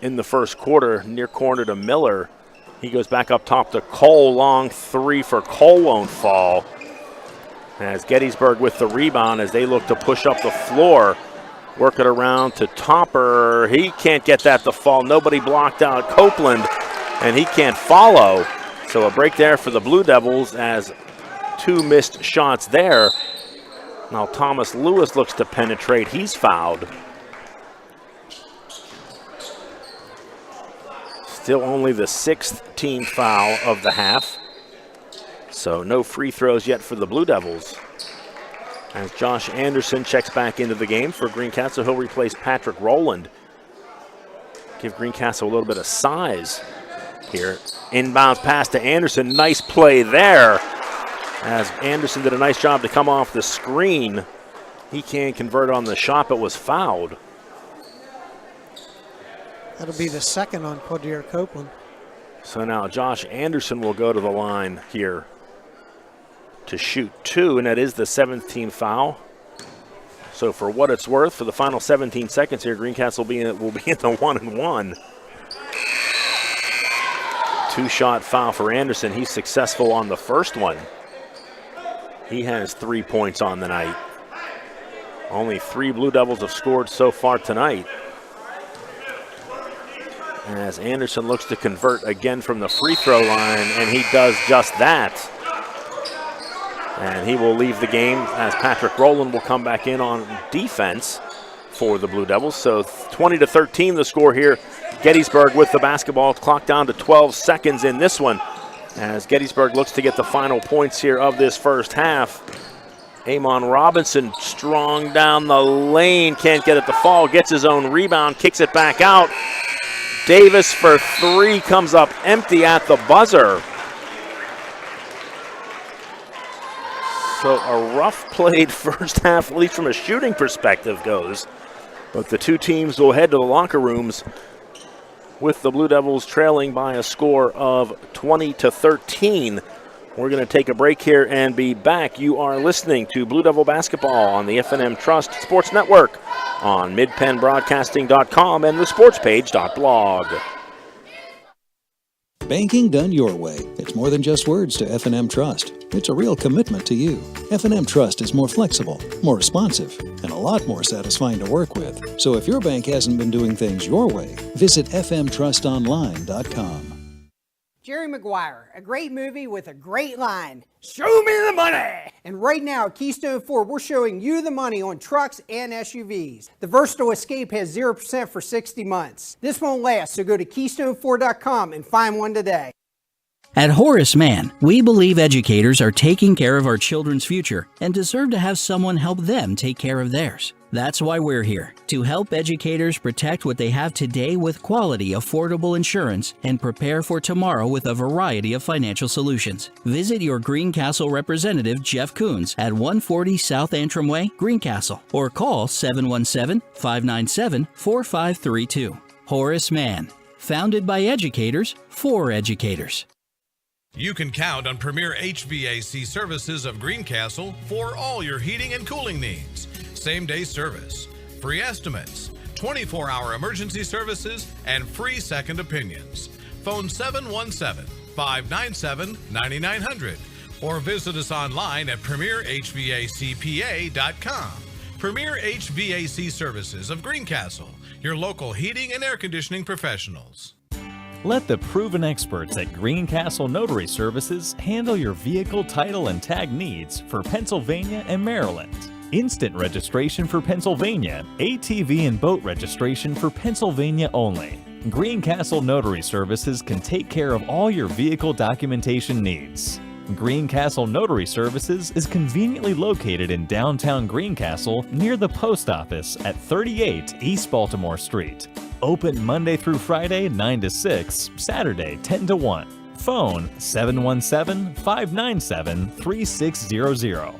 in the first quarter. Near corner to Miller. He goes back up top to Cole. Long three for Cole won't fall. As Gettysburg with the rebound as they look to push up the floor. Work it around to Topper. He can't get that to fall. Nobody blocked out Copeland, and he can't follow. So a break there for the Blue Devils as 2 missed shots there. Now Thomas Lewis looks to penetrate. He's fouled. Still only the 6th team foul of the half. So no free throws yet for the Blue Devils. As Josh Anderson checks back into the game for Greencastle, he'll replace Patrick Rowland. Give Greencastle a little bit of size here. Inbounds pass to Anderson. Nice play there. As Anderson did a nice job to come off the screen. He can't convert on the shot, but was fouled. That'll be the second on Quadir Copeland. So now Josh Anderson will go to the line here to shoot 2, and that is the 7th team foul. So for what it's worth, for the final 17 seconds here, Greencastle will be in the 1-and-1. 2-shot foul for Anderson. He's successful on the first one. He has 3 points on the night. Only 3 Blue Devils have scored so far tonight. As Anderson looks to convert again from the free throw line, and he does just that. And he will leave the game as Patrick Rowland will come back in on defense for the Blue Devils. So 20-13 the score here. Gettysburg with the basketball. Clock down to 12 seconds in this one as Gettysburg looks to get the final points here of this first half. Amon Robinson strong down the lane. Can't get it to fall. Gets his own rebound. Kicks it back out. Davis for 3 comes up empty at the buzzer. So a rough played first half, at least from a shooting perspective, goes. But the two teams will head to the locker rooms with the Blue Devils trailing by a score of 20-13. We're going to take a break here and be back. You are listening to Blue Devil Basketball on the FNM Trust Sports Network on midpennbroadcasting.com and thesportspage.blog. Banking done your way. It's more than just words to FNM Trust. It's a real commitment to you. FNM Trust is more flexible, more responsive, and a lot more satisfying to work with. So if your bank hasn't been doing things your way, visit fmtrustonline.com. Jerry Maguire, a great movie with a great line. Show me the money! And right now at Keystone Ford, we're showing you the money on trucks and SUVs. The Versatile Escape has 0% for 60 months. This won't last, so go to KeystoneFord.com and find one today. At Horace Mann, we believe educators are taking care of our children's future and deserve to have someone help them take care of theirs. That's why we're here, to help educators protect what they have today with quality, affordable insurance and prepare for tomorrow with a variety of financial solutions. Visit your Greencastle representative, Jeff Coons, at 140 South Antrim Way, Greencastle, or call 717-597-4532. Horace Mann, founded by educators for educators. You can count on Premier HVAC Services of Greencastle for all your heating and cooling needs. Same-day service, free estimates, 24-hour emergency services, and free second opinions. Phone 717-597-9900 or visit us online at premierhvacpa.com. Premier HVAC Services of Greencastle, your local heating and air conditioning professionals. Let the proven experts at Greencastle Notary Services handle your vehicle title and tag needs for Pennsylvania and Maryland. Instant registration for Pennsylvania, ATV and boat registration for Pennsylvania only. Greencastle Notary Services can take care of all your vehicle documentation needs. Greencastle Notary Services is conveniently located in downtown Greencastle near the post office at 38 East Baltimore Street. Open Monday through Friday 9 to 6, Saturday 10 to 1. Phone 717-597-3600.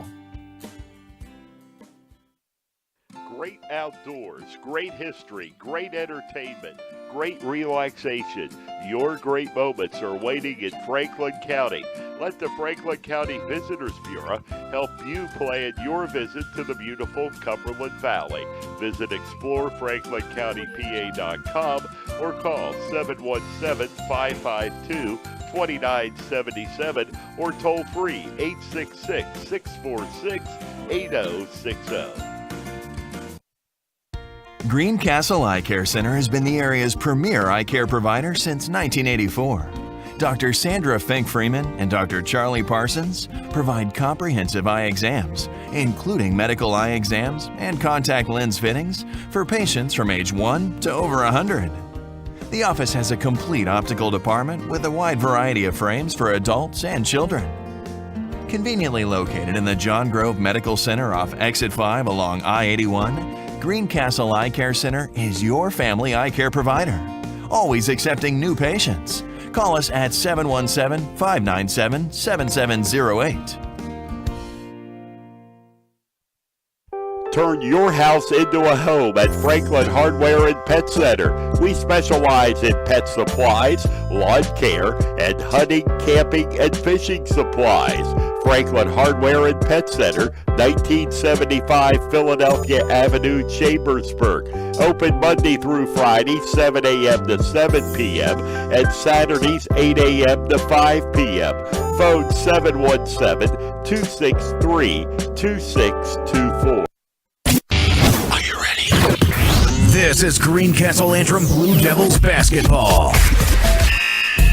Great outdoors, great history, great entertainment, great relaxation. Your great moments are waiting in Franklin County. Let the Franklin County Visitors Bureau help you plan your visit to the beautiful Cumberland Valley. Visit explorefranklincountypa.com or call 717-552-2977 or toll free 866-646-8060. Greencastle Eye Care Center has been the area's premier eye care provider since 1984. Dr. Sandra Fink-Freeman and Dr. Charlie Parsons provide comprehensive eye exams, including medical eye exams and contact lens fittings for patients from age 1 to over 100. The office has a complete optical department with a wide variety of frames for adults and children. Conveniently located in the John Grove Medical Center off Exit 5 along I-81, Greencastle Eye Care Center is your family eye care provider, always accepting new patients. Call us at 717-597-7708. Turn your house into a home at Franklin Hardware and Pet Center. We specialize in pet supplies, lawn care, and hunting, camping, and fishing supplies. Franklin Hardware and Pet Center, 1975 Philadelphia Avenue, Chambersburg. Open Monday through Friday, 7 a.m. to 7 p.m. and Saturdays, 8 a.m. to 5 p.m. Phone 717-263-2624. This is Greencastle Antrim Blue Devils basketball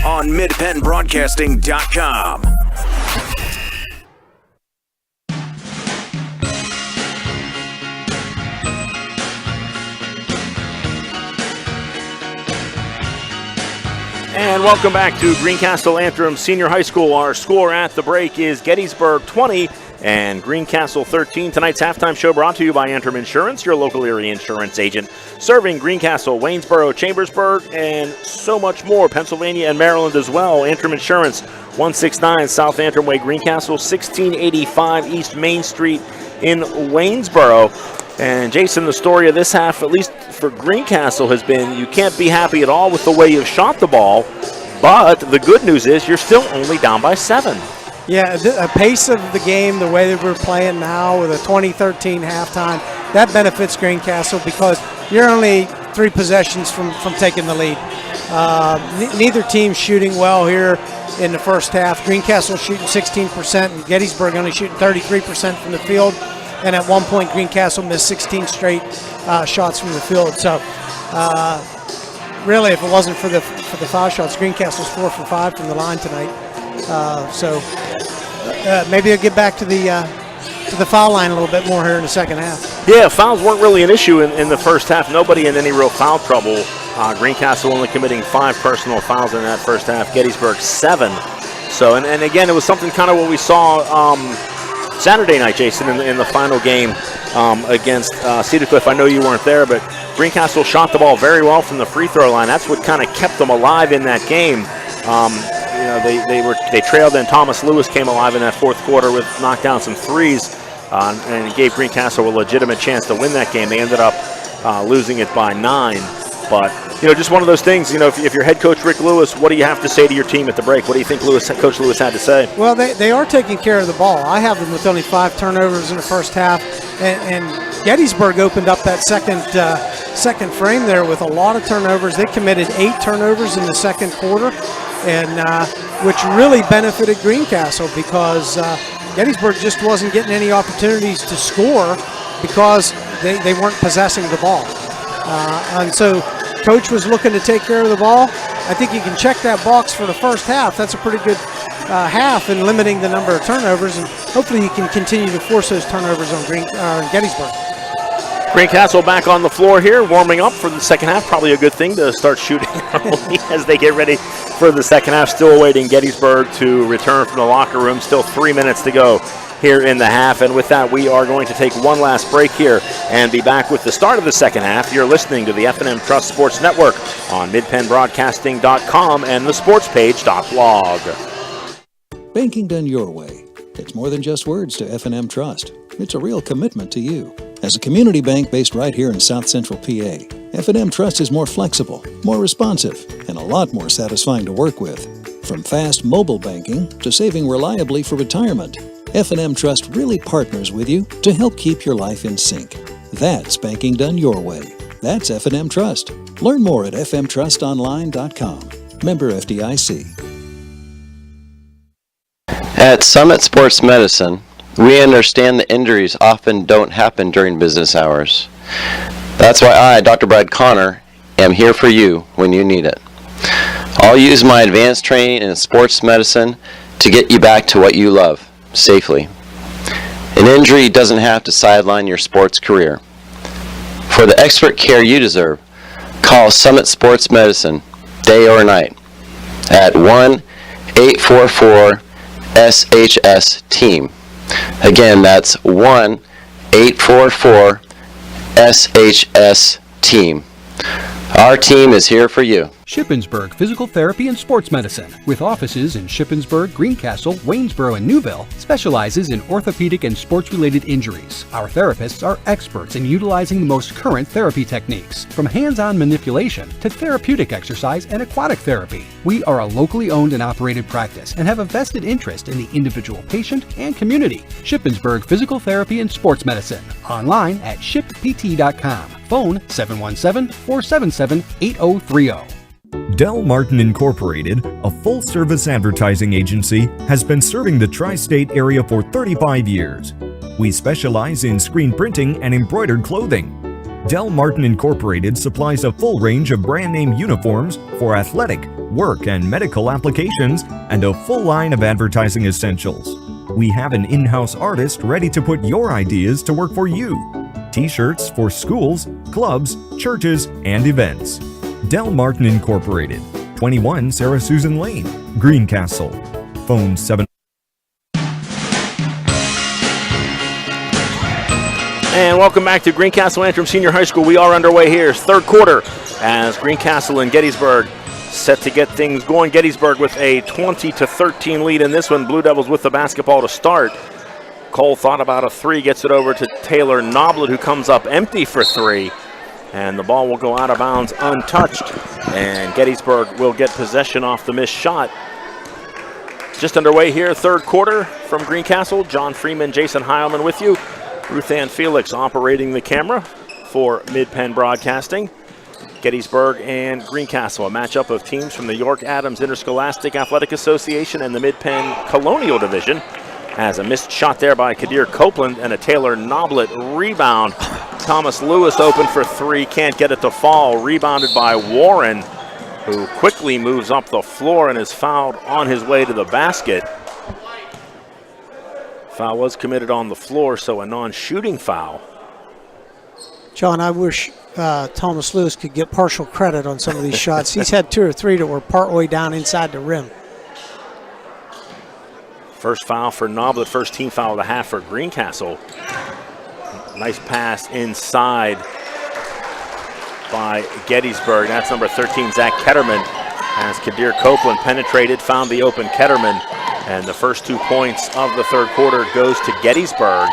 on MidPennBroadcasting.com. And welcome back to Greencastle Antrim Senior High School. Our score at the break is Gettysburg 20 and Greencastle 13. Tonight's halftime show brought to you by Antrim Insurance, your local area insurance agent, serving Greencastle, Waynesboro, Chambersburg, and so much more. Pennsylvania and Maryland as well. Antrim Insurance, 169 South Antrim Way, Greencastle, 1685 East Main Street in Waynesboro. And Jason, the story of this half, at least for Greencastle, has been you can't be happy at all with the way you've shot the ball, but the good news is you're still only down by 7. Yeah, the pace of the game, the way that we're playing now with a 2013 halftime, that benefits Greencastle because you're only 3 possessions from taking the lead. Neither team's shooting well here in the first half. Greencastle shooting 16% and Gettysburg only shooting 33% from the field. And at one point, Greencastle missed 16 straight shots from the field. So, really, if it wasn't for the foul shots, Greencastle's 4 for 5 from the line tonight. Maybe they'll get back to the foul line a little bit more here in the second half. Yeah, fouls weren't really an issue in the first half. Nobody in any real foul trouble. Greencastle only committing 5 personal fouls in that first half. Gettysburg 7. So, and again, it was something kind of what we saw Saturday night, Jason, in the final game against Cedar Cliff. I know you weren't there, but Greencastle shot the ball very well from the free throw line. That's what kind of kept them alive in that game. They trailed, and Thomas Lewis came alive in that fourth quarter with knocked down some threes, and it gave Greencastle a legitimate chance to win that game. They ended up losing it by 9. But, just one of those things, if you're head coach Rick Lewis, what do you have to say to your team at the break? What do you think Coach Lewis had to say? Well, they are taking care of the ball. I have them with only 5 turnovers in the first half. And Gettysburg opened up that second frame there with a lot of turnovers. They committed 8 turnovers in the second quarter, and which really benefited Greencastle because Gettysburg just wasn't getting any opportunities to score because they weren't possessing the ball. And so Coach was looking to take care of the ball. I think you can check that box for the first half. That's a pretty good half in limiting the number of turnovers, and hopefully you can continue to force those turnovers on Gettysburg. Greencastle back on the floor here, warming up for the second half. Probably a good thing to start shooting early as they get ready for the second half. Still awaiting Gettysburg to return from the locker room. Still 3 minutes to go here in the half. And with that, we are going to take one last break here and be back with the start of the second half. You're listening to the F&M Trust Sports Network on midpennbroadcasting.com and the sportspage.blog. Banking done your way. It's more than just words to F&M Trust. It's a real commitment to you. As a community bank based right here in South Central PA, F&M Trust is more flexible, more responsive, and a lot more satisfying to work with. From fast mobile banking to saving reliably for retirement, F&M Trust really partners with you to help keep your life in sync. That's banking done your way. That's F&M Trust. Learn more at fmtrustonline.com. Member FDIC. At Summit Sports Medicine, we understand that injuries often don't happen during business hours. That's why I, Dr. Brad Connor, am here for you when you need it. I'll use my advanced training in sports medicine to get you back to what you love, safely. An injury doesn't have to sideline your sports career. For the expert care you deserve, call Summit Sports Medicine, day or night, at 1-844-SHS-TEAM. Again, that's 1-844-SHS-TEAM. Our team is here for you. Shippensburg Physical Therapy and Sports Medicine, with offices in Shippensburg, Greencastle, Waynesboro, and Newville, specializes in orthopedic and sports-related injuries. Our therapists are experts in utilizing the most current therapy techniques, from hands-on manipulation to therapeutic exercise and aquatic therapy. We are a locally owned and operated practice and have a vested interest in the individual patient and community. Shippensburg Physical Therapy and Sports Medicine, online at shippt.com. Phone 717-477-8030. Del Martin Incorporated, a full-service advertising agency, has been serving the tri-state area for 35 years. We specialize in screen printing and embroidered clothing. Del Martin Incorporated supplies a full range of brand-name uniforms for athletic, work, and medical applications, and a full line of advertising essentials. We have an in-house artist ready to put your ideas to work for you. T-shirts for schools, clubs, churches, and events. Del Martin Incorporated, 21 Sarah Susan Lane, Greencastle. Phone 7. And welcome back to Greencastle Antrim Senior High School. We are underway here. It's third quarter as Greencastle and Gettysburg set to get things going. Gettysburg with a 20-13 lead in this one. Blue Devils with the basketball to start. Cole thought about a three, gets it over to Taylor Noblet, who comes up empty for three. And the ball will go out of bounds untouched. And Gettysburg will get possession off the missed shot. Just underway here, third quarter from Greencastle. John Freeman, Jason Heilman with you. Ruth Ann Felix operating the camera for Mid-Penn Broadcasting. Gettysburg and Greencastle, a matchup of teams from the York Adams Interscholastic Athletic Association and the Mid-Penn Colonial Division. As a missed shot there by Kadir Copeland and a Taylor Noblet rebound. Thomas Lewis open for three, can't get it to fall. Rebounded by Warren, who quickly moves up the floor and is fouled on his way to the basket. Foul was committed on the floor, so a non-shooting foul. John, I wish Thomas Lewis could get partial credit on some of these shots. He's had two or three that were partway down inside the rim. First foul for Noblet, first team foul of the half for Greencastle. Nice pass inside by Gettysburg. That's number 13, Zach Ketterman. As Kadir Copeland penetrated, found the open Ketterman. And the first 2 points of the third quarter goes to Gettysburg.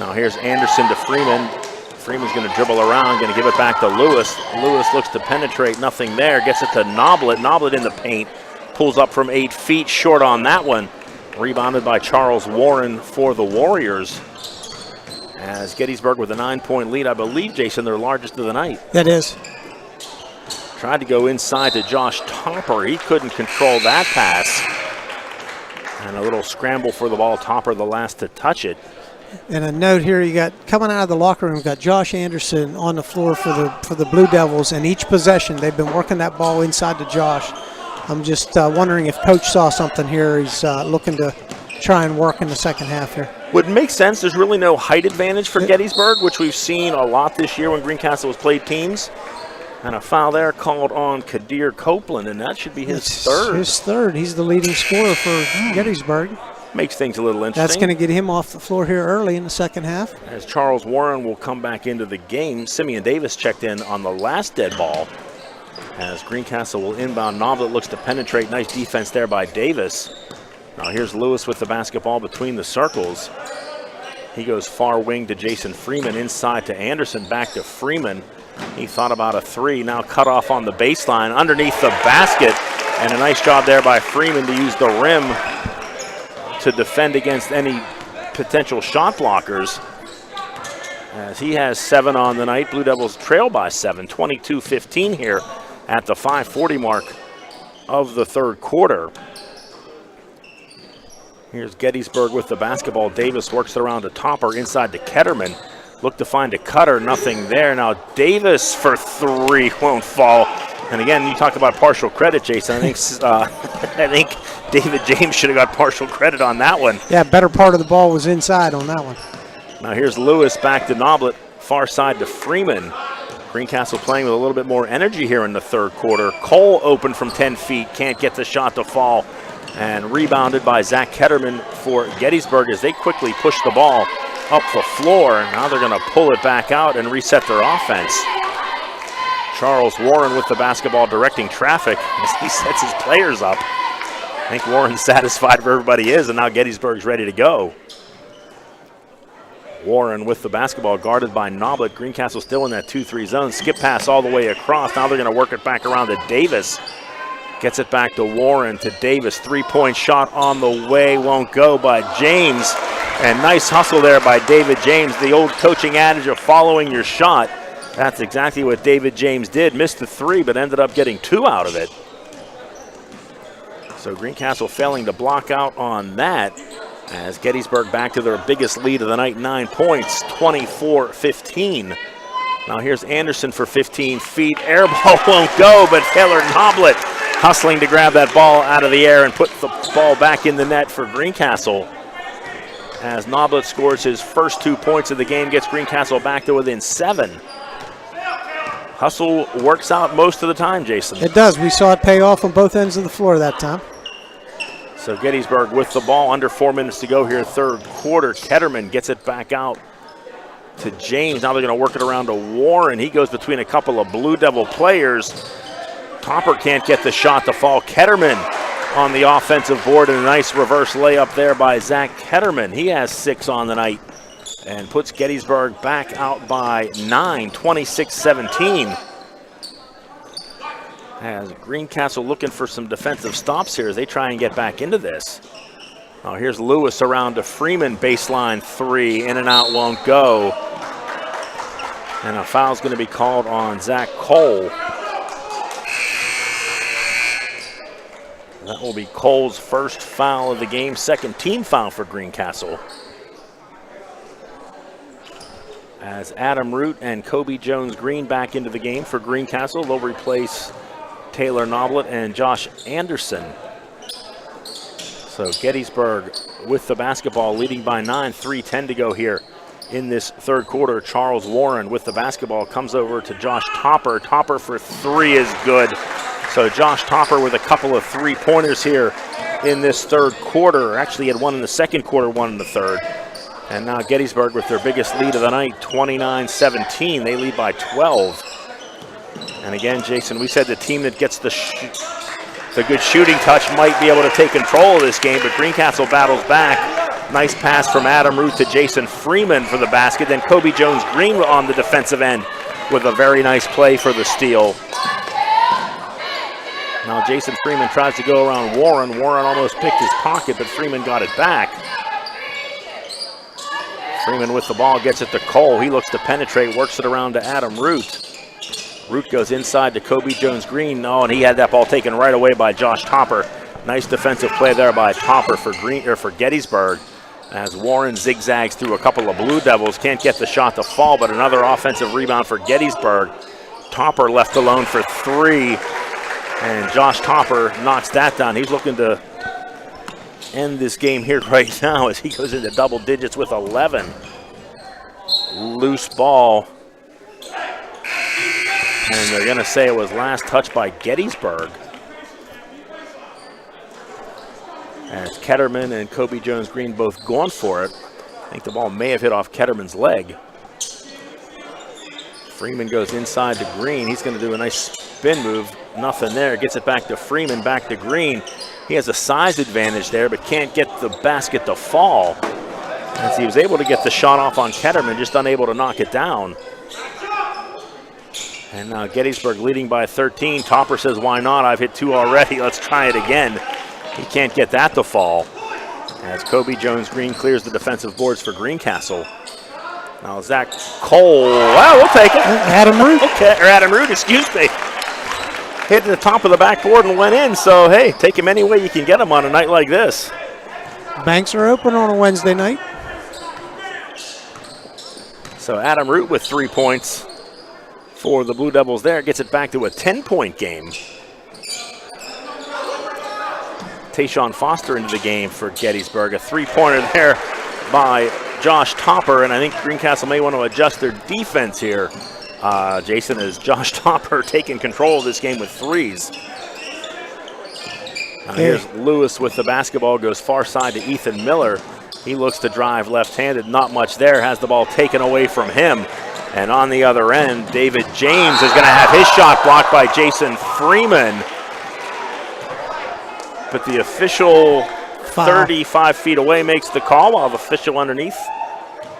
Now here's Anderson to Freeman. Freeman's going to dribble around, going to give it back to Lewis. Lewis looks to penetrate, nothing there. Gets it to Noblet. Noblet in the paint. Pulls up from 8 feet, short on that one. Rebounded by Charles Warren for the Warriors. As Gettysburg with a 9-point lead, I believe, Jason, their largest of the night. That is. Tried to go inside to Josh Topper. He couldn't control that pass. And a little scramble for the ball. Topper the last to touch it. And a note here, you got coming out of the locker room, got Josh Anderson on the floor for the Blue Devils. And each possession, they've been working that ball inside to Josh. I'm just wondering if Coach saw something here. He's looking to try and work in the second half here. Would make sense. There's really no height advantage for Gettysburg, which we've seen a lot this year when Greencastle has played teams. And a foul there called on Kadir Copeland, and that should be his third. His third. He's the leading scorer for Gettysburg. Makes things a little interesting. That's going to get him off the floor here early in the second half. As Charles Warren will come back into the game. Simeon Davis checked in on the last dead ball. As Greencastle will inbound. Noblet looks to penetrate. Nice defense there by Davis. Now here's Lewis with the basketball between the circles. He goes far wing to Jason Freeman. Inside to Anderson. Back to Freeman. He thought about a three. Now cut off on the baseline. Underneath the basket. And a nice job there by Freeman to use the rim to defend against any potential shot blockers. As he has 7 on the night. Blue Devils trail by 7. 22-15 here at the 5:40 mark of the third quarter. Here's Gettysburg with the basketball. Davis works it around to Topper inside to Ketterman. Look to find a cutter, nothing there. Now Davis for 3 won't fall. And again, you talk about partial credit, Jason. I think David James should have got partial credit on that one. Yeah, better part of the ball was inside on that one. Now here's Lewis back to Noblet, far side to Freeman. Greencastle playing with a little bit more energy here in the third quarter. Cole open from 10 feet, can't get the shot to fall. And rebounded by Zach Ketterman for Gettysburg as they quickly push the ball up the floor. Now they're going to pull it back out and reset their offense. Charles Warren with the basketball directing traffic as he sets his players up. I think Warren's satisfied where everybody is, and now Gettysburg's ready to go. Warren with the basketball guarded by Noblet. Greencastle still in that 2-3 zone. Skip pass all the way across. Now they're going to work it back around to Davis. Gets it back to Warren to Davis. 3-point shot on the way, won't go by James. And nice hustle there by David James. The old coaching adage of following your shot. That's exactly what David James did. Missed the 3, but ended up getting 2 out of it. So Greencastle failing to block out on that as Gettysburg back to their biggest lead of the night, 9 points, 24-15. Now here's Anderson for 15 feet. Air ball won't go, but Taylor Noblet hustling to grab that ball out of the air and put the ball back in the net for Greencastle. As Noblet scores his first 2 points of the game, gets Greencastle back to within 7. Hustle works out most of the time, Jason. It does. We saw it pay off on both ends of the floor that time. So Gettysburg with the ball, under 4 minutes to go here, third quarter. Ketterman gets it back out to James. Now they're going to work it around to Warren. He goes between a couple of Blue Devil players. Topper can't get the shot to fall. Ketterman on the offensive board, and a nice reverse layup there by Zach Ketterman. He has 6 on the night and puts Gettysburg back out by 9, 26-17. As Greencastle looking for some defensive stops here as they try and get back into this. Now here's Lewis around to Freeman, baseline 3, in and out, won't go. And a foul's going to be called on Zach Cole. That will be Cole's first foul of the game, second team foul for Greencastle. As Adam Root and Kobe Jones-Green back into the game for Greencastle, they'll replace Taylor Noblet and Josh Anderson. So Gettysburg with the basketball, leading by 9, 3:10 to go here in this third quarter. Charles Warren with the basketball comes over to Josh Topper. Topper for 3 is good. So Josh Topper with a couple of 3-pointers here in this third quarter. Actually had 1 in the second quarter, 1 in the third. And now Gettysburg with their biggest lead of the night, 29-17. They lead by 12. And again, Jason, we said the team that gets the good shooting touch might be able to take control of this game, but Greencastle battles back. Nice pass from Adam Ruth to Jason Freeman for the basket. Then Kobe Jones-Green on the defensive end with a very nice play for the steal. Now Jason Freeman tries to go around Warren. Warren almost picked his pocket, but Freeman got it back. Freeman with the ball gets it to Cole. He looks to penetrate, works it around to Adam Root. Root goes inside to Kobe Jones-Green. Oh, and he had that ball taken right away by Josh Topper. Nice defensive play there by Topper for Gettysburg. As Warren zigzags through a couple of Blue Devils. Can't get the shot to fall, but another offensive rebound for Gettysburg. Topper left alone for 3. And Josh Topper knocks that down. He's looking to end this game here right now as he goes into double digits with 11. Loose ball. And they're going to say it was last touched by Gettysburg. As Ketterman and Kobe Jones-Green both gone for it. I think the ball may have hit off Ketterman's leg. Freeman goes inside to Green. He's going to do a nice spin move. Nothing there. Gets it back to Freeman, back to Green. He has a size advantage there, but can't get the basket to fall. As he was able to get the shot off on Ketterman, just unable to knock it down. And now Gettysburg leading by 13. Topper says, why not? I've hit 2 already. Let's try it again. He can't get that to fall. As Kobe Jones-Green clears the defensive boards for Greencastle. Now Zach Cole, well, we'll take it. Adam Root. Okay, or Adam Root, excuse me. Hit the top of the backboard and went in, so hey, take him any way you can get him on a night like this. Banks are open on a Wednesday night. So Adam Root with 3 points for the Blue Devils there. Gets it back to a 10-point game. Tayshawn Foster into the game for Gettysburg. A 3-pointer there by Josh Topper, and I think Greencastle may want to adjust their defense here. Jason, is Josh Topper taking control of this game with 3s. Here's Lewis with the basketball, goes far side to Ethan Miller. He looks to drive left-handed, not much there, has the ball taken away from him. And on the other end, David James is going to have his shot blocked by Jason Freeman. But the official 35 feet away makes the call, while the official underneath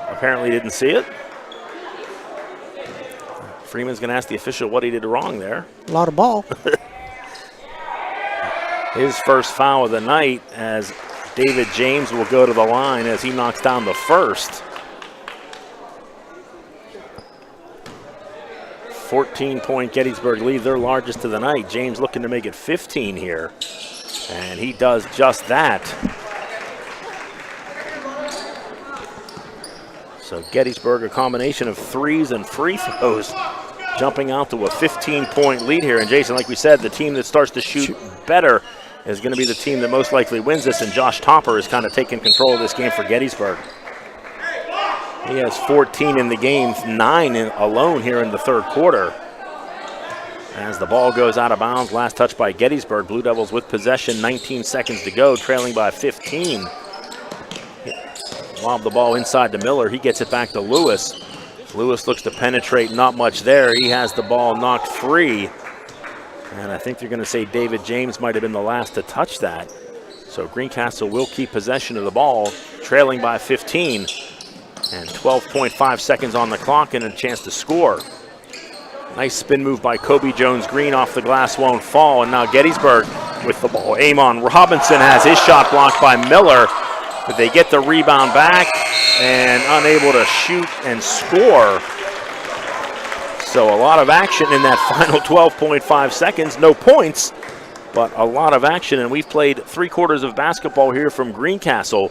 apparently didn't see it. Freeman's going to ask the official what he did wrong there. A lot of ball. His first foul of the night, as David James will go to the line as he knocks down the first. 14-point Gettysburg lead, their largest of the night. James looking to make it 15 here. And he does just that. So Gettysburg, a combination of 3s and free throws, jumping out to a 15-point lead here. And Jason, like we said, the team that starts to shoot better is going to be the team that most likely wins this. And Josh Topper is kind of taking control of this game for Gettysburg. He has 14 in the game, 9 alone here in the third quarter. As the ball goes out of bounds, last touch by Gettysburg. Blue Devils with possession, 19 seconds to go, trailing by 15. Lob the ball inside to Miller. He gets it back to Lewis. Lewis looks to penetrate, not much there. He has the ball knocked free. And I think they're going to say David James might have been the last to touch that. So Greencastle will keep possession of the ball, trailing by 15. And 12.5 seconds on the clock and a chance to score. Nice spin move by Kobe Jones-Green off the glass, won't fall. And now Gettysburg with the ball. Amon Robinson has his shot blocked by Miller. But they get the rebound back and unable to shoot and score. So a lot of action in that final 12.5 seconds. No points, but a lot of action. And we've played 3 quarters of basketball here from Greencastle,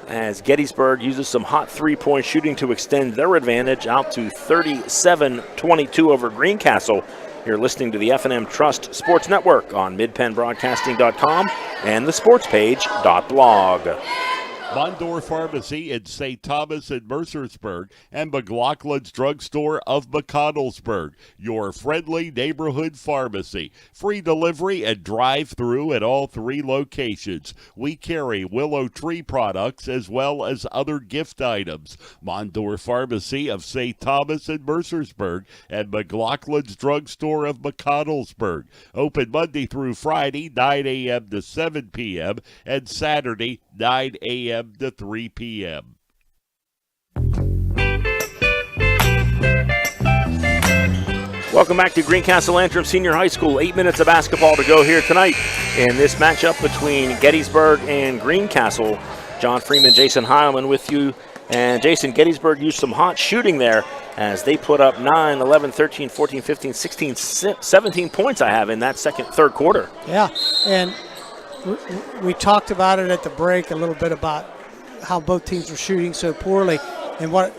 as Gettysburg uses some hot 3-point shooting to extend their advantage out to 37-22 over Greencastle. You're listening to the F&M Trust Sports Network on midpennbroadcasting.com and the sportspage.blog. Mondor Pharmacy in St. Thomas and Mercersburg, and McLaughlin's Drugstore of McConnellsburg, your friendly neighborhood pharmacy. Free delivery and drive-through at all 3 locations. We carry Willow Tree products as well as other gift items. Mondor Pharmacy of St. Thomas and Mercersburg, and McLaughlin's Drugstore of McConnellsburg. Open Monday through Friday, 9 a.m. to 7 p.m., and Saturday, 9 a.m. to 3 p.m. Welcome back to Greencastle Antrim Senior High School. 8 minutes of basketball to go here tonight in this matchup between Gettysburg and Greencastle. John Freeman, Jason Heilman with you. And Jason, Gettysburg used some hot shooting there as they put up 9, 11, 13, 14, 15, 16, 17 points I have in that third quarter. Yeah, and we talked about it at the break a little bit about how both teams were shooting so poorly, and what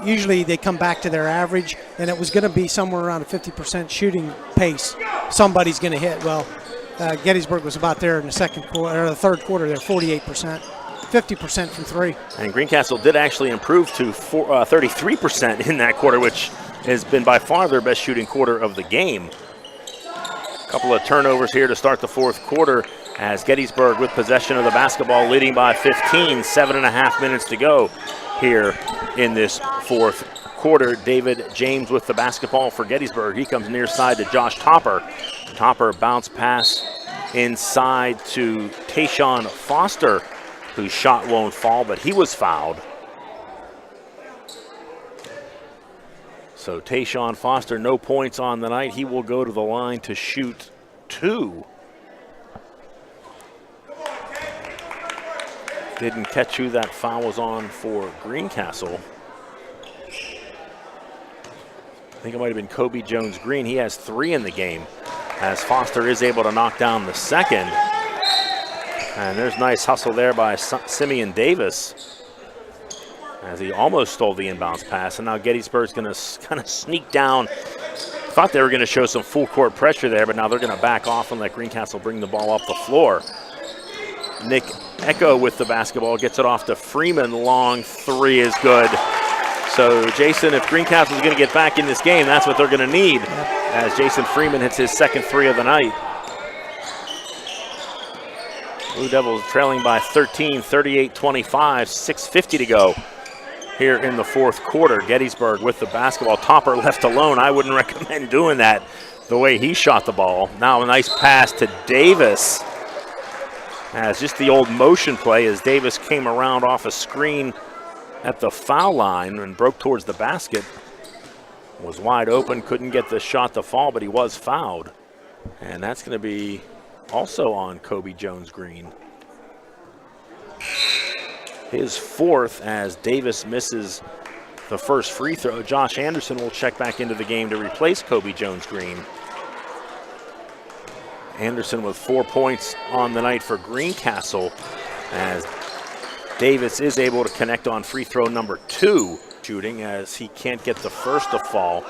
usually they come back to their average, and it was going to be somewhere around a 50% shooting pace. Somebody's going to hit. Well, Gettysburg was about there in the third quarter. They're 48%, 50% from 3. And Greencastle did actually improve to 33% in that quarter, which has been by far their best shooting quarter of the game. A couple of turnovers here to start the fourth quarter as Gettysburg with possession of the basketball, leading by 15, 7.5 minutes to go here in this fourth quarter. David James with the basketball for Gettysburg. He comes near side to Josh Topper. Topper bounce pass inside to Tayshawn Foster, whose shot won't fall, but he was fouled. So Tayshawn Foster, no points on the night. He will go to the line to shoot 2. Didn't catch who that foul was on for Greencastle. I think it might have been Kobe Jones-Green. He has 3 in the game as Foster is able to knock down the second. And there's nice hustle there by Simeon Davis as he almost stole the inbounds pass. And now Gettysburg's going to kind of sneak down. Thought they were going to show some full court pressure there, but now they're going to back off and let Greencastle bring the ball up the floor. Nick Echo with the basketball, gets it off to Freeman. Long 3 is good. So, Jason, if Greencastle is going to get back in this game, that's what they're going to need as Jason Freeman hits his second 3 of the night. Blue Devils trailing by 13, 38-25, 6:50 to go here in the fourth quarter. Gettysburg with the basketball. Topper left alone. I wouldn't recommend doing that the way he shot the ball. Now a nice pass to Davis. As just the old motion play as Davis came around off a screen at the foul line and broke towards the basket. Was wide open, couldn't get the shot to fall, but he was fouled. And that's going to be also on Kobe Jones-Green. His 4th as Davis misses the first free throw. Josh Anderson will check back into the game to replace Kobe Jones-Green. Anderson with 4 points on the night for Greencastle as Davis is able to connect on free throw number 2, shooting as he can't get the first to fall.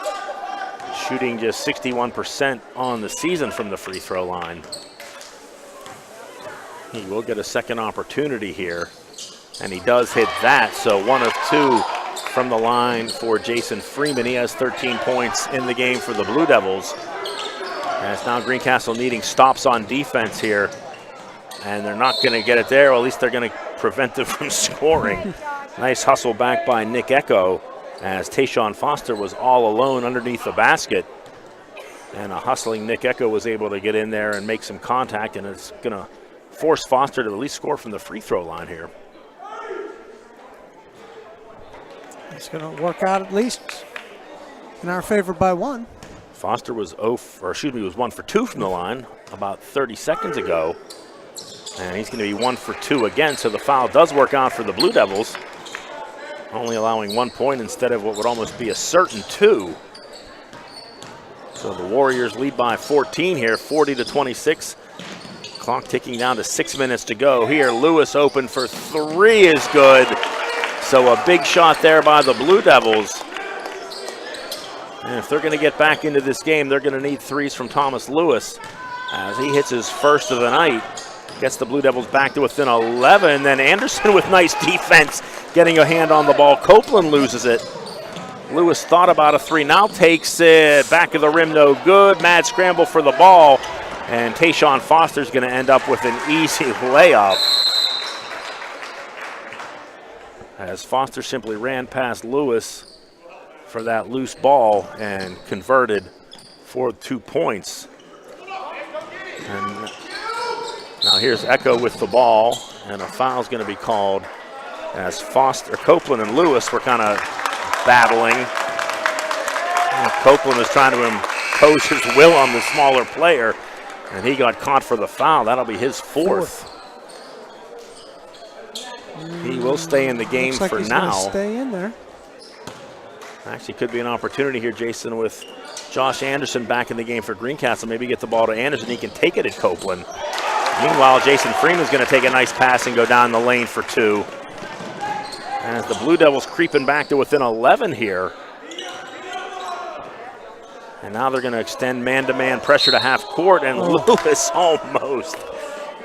Shooting just 61% on the season from the free throw line. He will get a second opportunity here, and he does hit that, so 1 of 2 from the line for Jason Freeman. He has 13 points in the game for the Blue Devils. And it's now Greencastle needing stops on defense here, and they're not going to get it there, or at least they're going to prevent them from scoring. Nice hustle back by Nick Echo as Tayshawn Foster was all alone underneath the basket. And a hustling Nick Echo was able to get in there and make some contact, and it's going to force Foster to at least score from the free throw line here. It's going to work out at least in our favor by 1. Foster was 1 for 2 from the line about 30 seconds ago. And he's going to be 1 for 2 again, so the foul does work out for the Blue Devils, only allowing 1 point instead of what would almost be a certain 2. So the Warriors lead by 14 here, 40-26. Clock ticking down to 6 minutes to go here. Lewis open for 3 is good. So a big shot there by the Blue Devils. And if they're going to get back into this game, they're going to need 3s from Thomas Lewis as he hits his first of the night. Gets the Blue Devils back to within 11. Then Anderson with nice defense, getting a hand on the ball. Copeland loses it. Lewis thought about a 3, now takes it. Back of the rim, no good. Mad scramble for the ball. And Tayshawn Foster's going to end up with an easy layup. As Foster simply ran past Lewis for that loose ball and converted for 2 points. And now here's Echo with the ball, and a foul's going to be called as Copeland and Lewis were kind of battling. And Copeland was trying to impose his will on the smaller player, and he got caught for the foul. That'll be his 4th. He will stay in the game Looks like for he's now. Gonna stay in there. Actually, could be an opportunity here, Jason, with Josh Anderson back in the game for Greencastle. Maybe get the ball to Anderson. He can take it at Copeland. Meanwhile, Jason Freeman's going to take a nice pass and go down the lane for 2. As the Blue Devils creeping back to within 11 here. And now they're going to extend man-to-man pressure to half court, and Lewis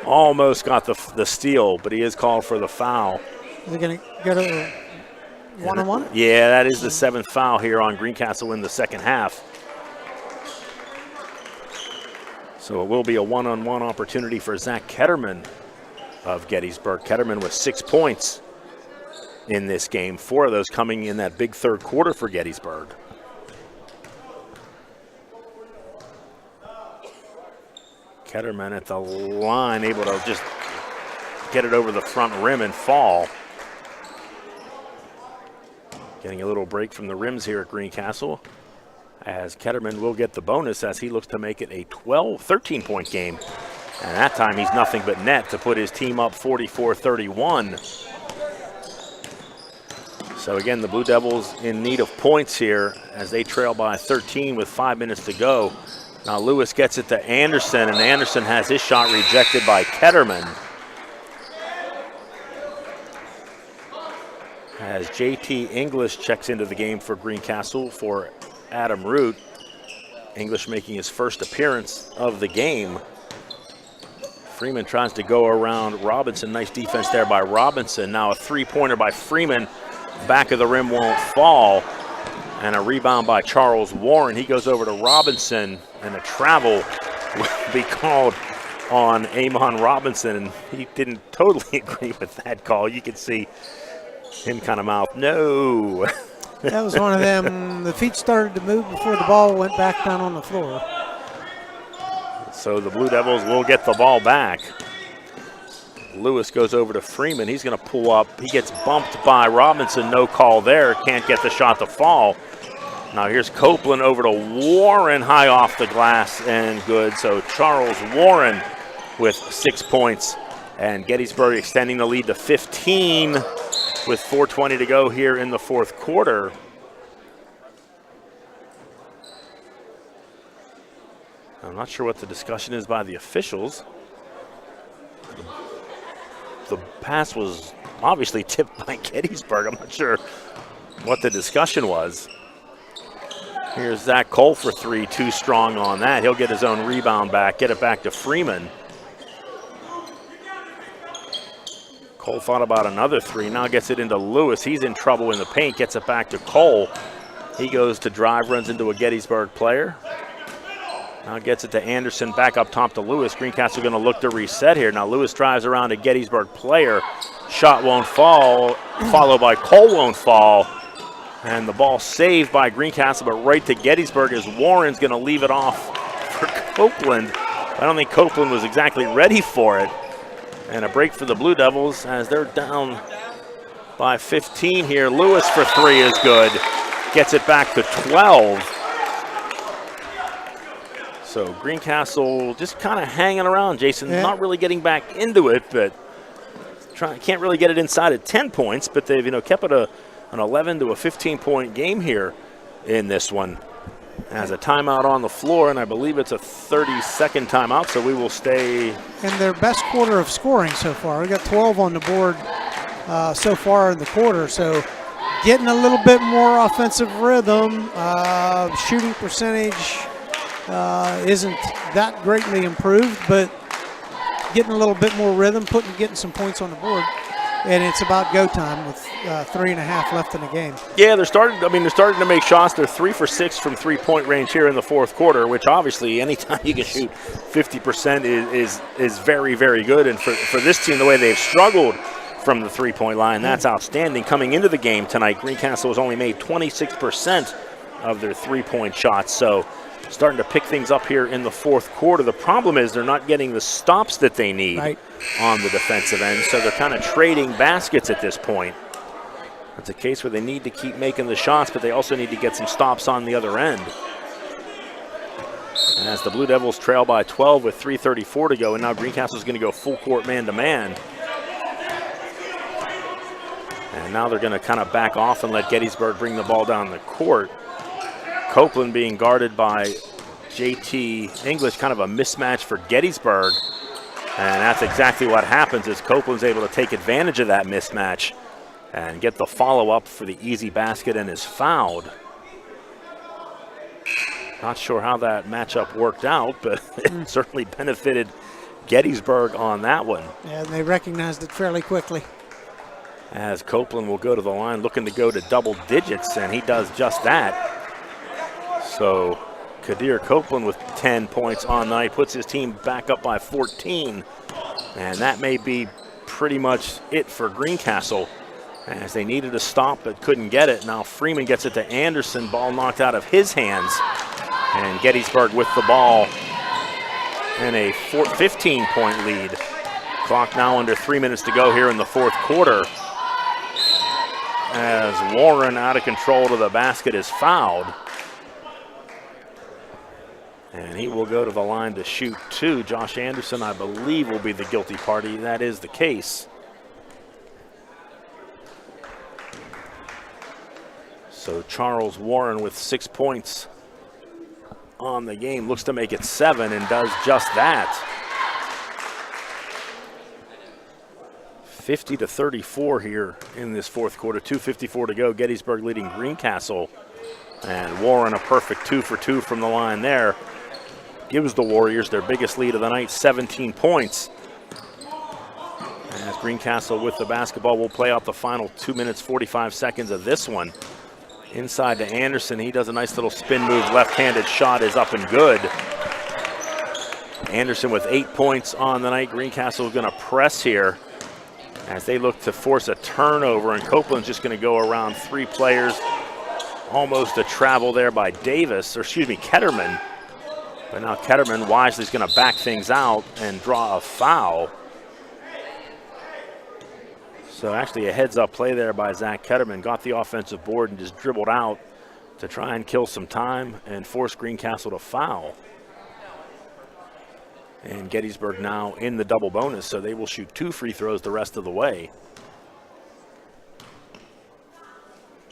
almost got the steal, but he is called for the foul. They're going to get a 1-on-1? Yeah, that is the 7th foul here on Greencastle in the second half. So it will be a 1-on-1 opportunity for Zach Ketterman of Gettysburg. Ketterman with 6 points in this game, 4 of those coming in that big third quarter for Gettysburg. Ketterman at the line, able to just get it over the front rim and fall. Getting a little break from the rims here at Greencastle, as Ketterman will get the bonus as he looks to make it a 13-point game. And that time he's nothing but net to put his team up 44-31. So again, the Blue Devils in need of points here as they trail by 13 with 5 minutes to go. Now Lewis gets it to Anderson, and Anderson has his shot rejected by Ketterman. As JT English checks into the game for Greencastle for Adam Root. English making his first appearance of the game. Freeman tries to go around Robinson. Nice defense there by Robinson. Now a three-pointer by Freeman. Back of the rim won't fall. And a rebound by Charles Warren. He goes over to Robinson, and a travel will be called on Amon Robinson. He didn't totally agree with that call. You can see him kind of mouth, no. That was one of them. The feet started to move before the ball went back down on the floor. So the Blue Devils will get the ball back. Lewis goes over to Freeman. He's going to pull up. He gets bumped by Robinson. No call there. Can't get the shot to fall. Now here's Copeland over to Warren. High off the glass and good. So Charles Warren with 6 points. And Gettysburg extending the lead to 15 with 4:20 to go here in the fourth quarter. I'm not sure what the discussion is by the officials. The pass was obviously tipped by Gettysburg. I'm not sure what the discussion was. Here's Zach Cole for 3, too strong on that. He'll get his own rebound back, get it back to Freeman. Cole thought about another 3, now gets it into Lewis. He's in trouble in the paint, gets it back to Cole. He goes to drive, runs into a Gettysburg player. Now gets it to Anderson, back up top to Lewis. Greencastle going to look to reset here. Now Lewis drives around a Gettysburg player. Shot won't fall, followed by Cole won't fall. And the ball saved by Greencastle, but right to Gettysburg as Warren's going to leave it off for Copeland. I don't think Copeland was exactly ready for it. And a break for the Blue Devils as they're down by 15 here. Lewis for 3 is good. Gets it back to 12. So Greencastle just kind of hanging around, Jason. Yeah. Not really getting back into it, but can't really get it inside at 10 points. But they've kept it an 11 to a 15-point game here in this one. As a timeout on the floor, and I believe it's a 30-second timeout, so we will stay. And their best quarter of scoring so far. We got 12 on the board so far in the quarter, so getting a little bit more offensive rhythm. Shooting percentage isn't that greatly improved, but getting a little bit more rhythm, getting some points on the board. And it's about go time with 3.5 left in the game. Yeah, they're starting to make shots. They're 3 for 6 from three-point range here in the fourth quarter, which obviously anytime you can shoot 50% is very, very good. And for this team, the way they've struggled from the three-point line, that's outstanding. Coming into the game tonight, Greencastle has only made 26% of their three-point shots. So starting to pick things up here in the fourth quarter. The problem is they're not getting the stops that they need on the defensive end, so they're kind of trading baskets at this point. It's a case where they need to keep making the shots, but they also need to get some stops on the other end. And as the Blue Devils trail by 12 with 3:34 to go, and now Greencastle's going to go full court man-to-man. And now they're going to kind of back off and let Gettysburg bring the ball down the court. Copeland being guarded by JT English, kind of a mismatch for Gettysburg. And that's exactly what happens is Copeland's able to take advantage of that mismatch and get the follow-up for the easy basket and is fouled. Not sure how that matchup worked out, but it certainly benefited Gettysburg on that one. Yeah, and they recognized it fairly quickly. as Copeland will go to the line looking to go to double digits, and he does just that. So Kadir Copeland with 10 points on the night puts his team back up by 14, and that may be pretty much it for Greencastle, as they needed a stop but couldn't get it. Now Freeman gets it to Anderson, ball knocked out of his hands, and Gettysburg with the ball and a 15-point lead. Clock now under 3 minutes to go here in the fourth quarter, as Warren out of control to the basket is fouled. And he will go to the line to shoot two. Josh Anderson, I believe, will be the guilty party. That is the case. So Charles Warren with 6 points on the game, looks to make it 7 and does just that. 50-34 here in this fourth quarter, 2:54 to go. Gettysburg leading Greencastle, and Warren a perfect 2 for 2 from the line there. Gives the Warriors their biggest lead of the night, 17 points. As Greencastle with the basketball will play out the final 2 minutes, 45 seconds of this one. Inside to Anderson, he does a nice little spin move, left-handed shot is up and good. Anderson with 8 points on the night. Greencastle is gonna press here as they look to force a turnover, and Copeland's just gonna go around 3 players. Almost a travel there by Davis, or excuse me, Ketterman. But now Ketterman wisely is going to back things out and draw a foul. So actually a heads-up play there by Zach Ketterman. Got the offensive board and just dribbled out to try and kill some time and force Greencastle to foul. And Gettysburg now in the double bonus, so they will shoot 2 free throws the rest of the way.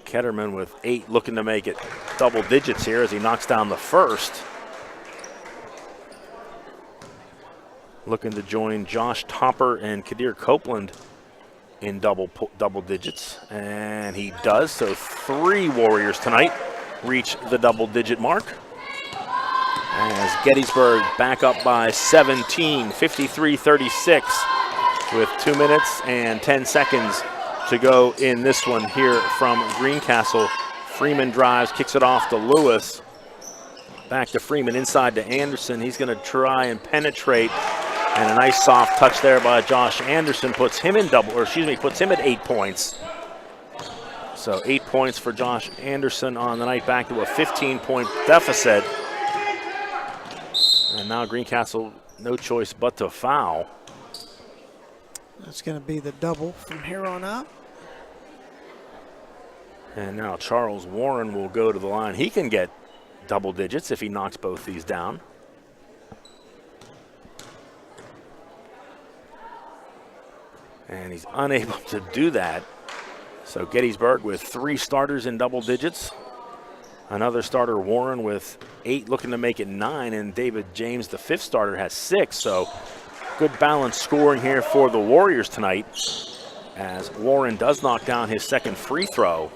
Ketterman with 8, looking to make it double digits here as he knocks down the first. Looking to join Josh Topper and Kadir Copeland in double digits, and he does. So 3 Warriors tonight reach the double-digit mark, as Gettysburg back up by 17, 53-36, with 2 minutes and 10 seconds to go in this one here from Greencastle. Freeman drives, kicks it off to Lewis. Back to Freeman, inside to Anderson. He's going to try and penetrate. And a nice soft touch there by Josh Anderson puts him in puts him at 8 points. So 8 points for Josh Anderson on the night, back to a 15-point deficit. And now Greencastle, no choice but to foul. That's going to be the double from here on out. And now Charles Warren will go to the line. He can get double digits if he knocks both these down. And he's unable to do that. So Gettysburg with 3 starters in double digits. Another starter, Warren, with 8, looking to make it 9. And David James, the 5th starter, has 6. So good balanced scoring here for the Warriors tonight, as Warren does knock down his second free throw.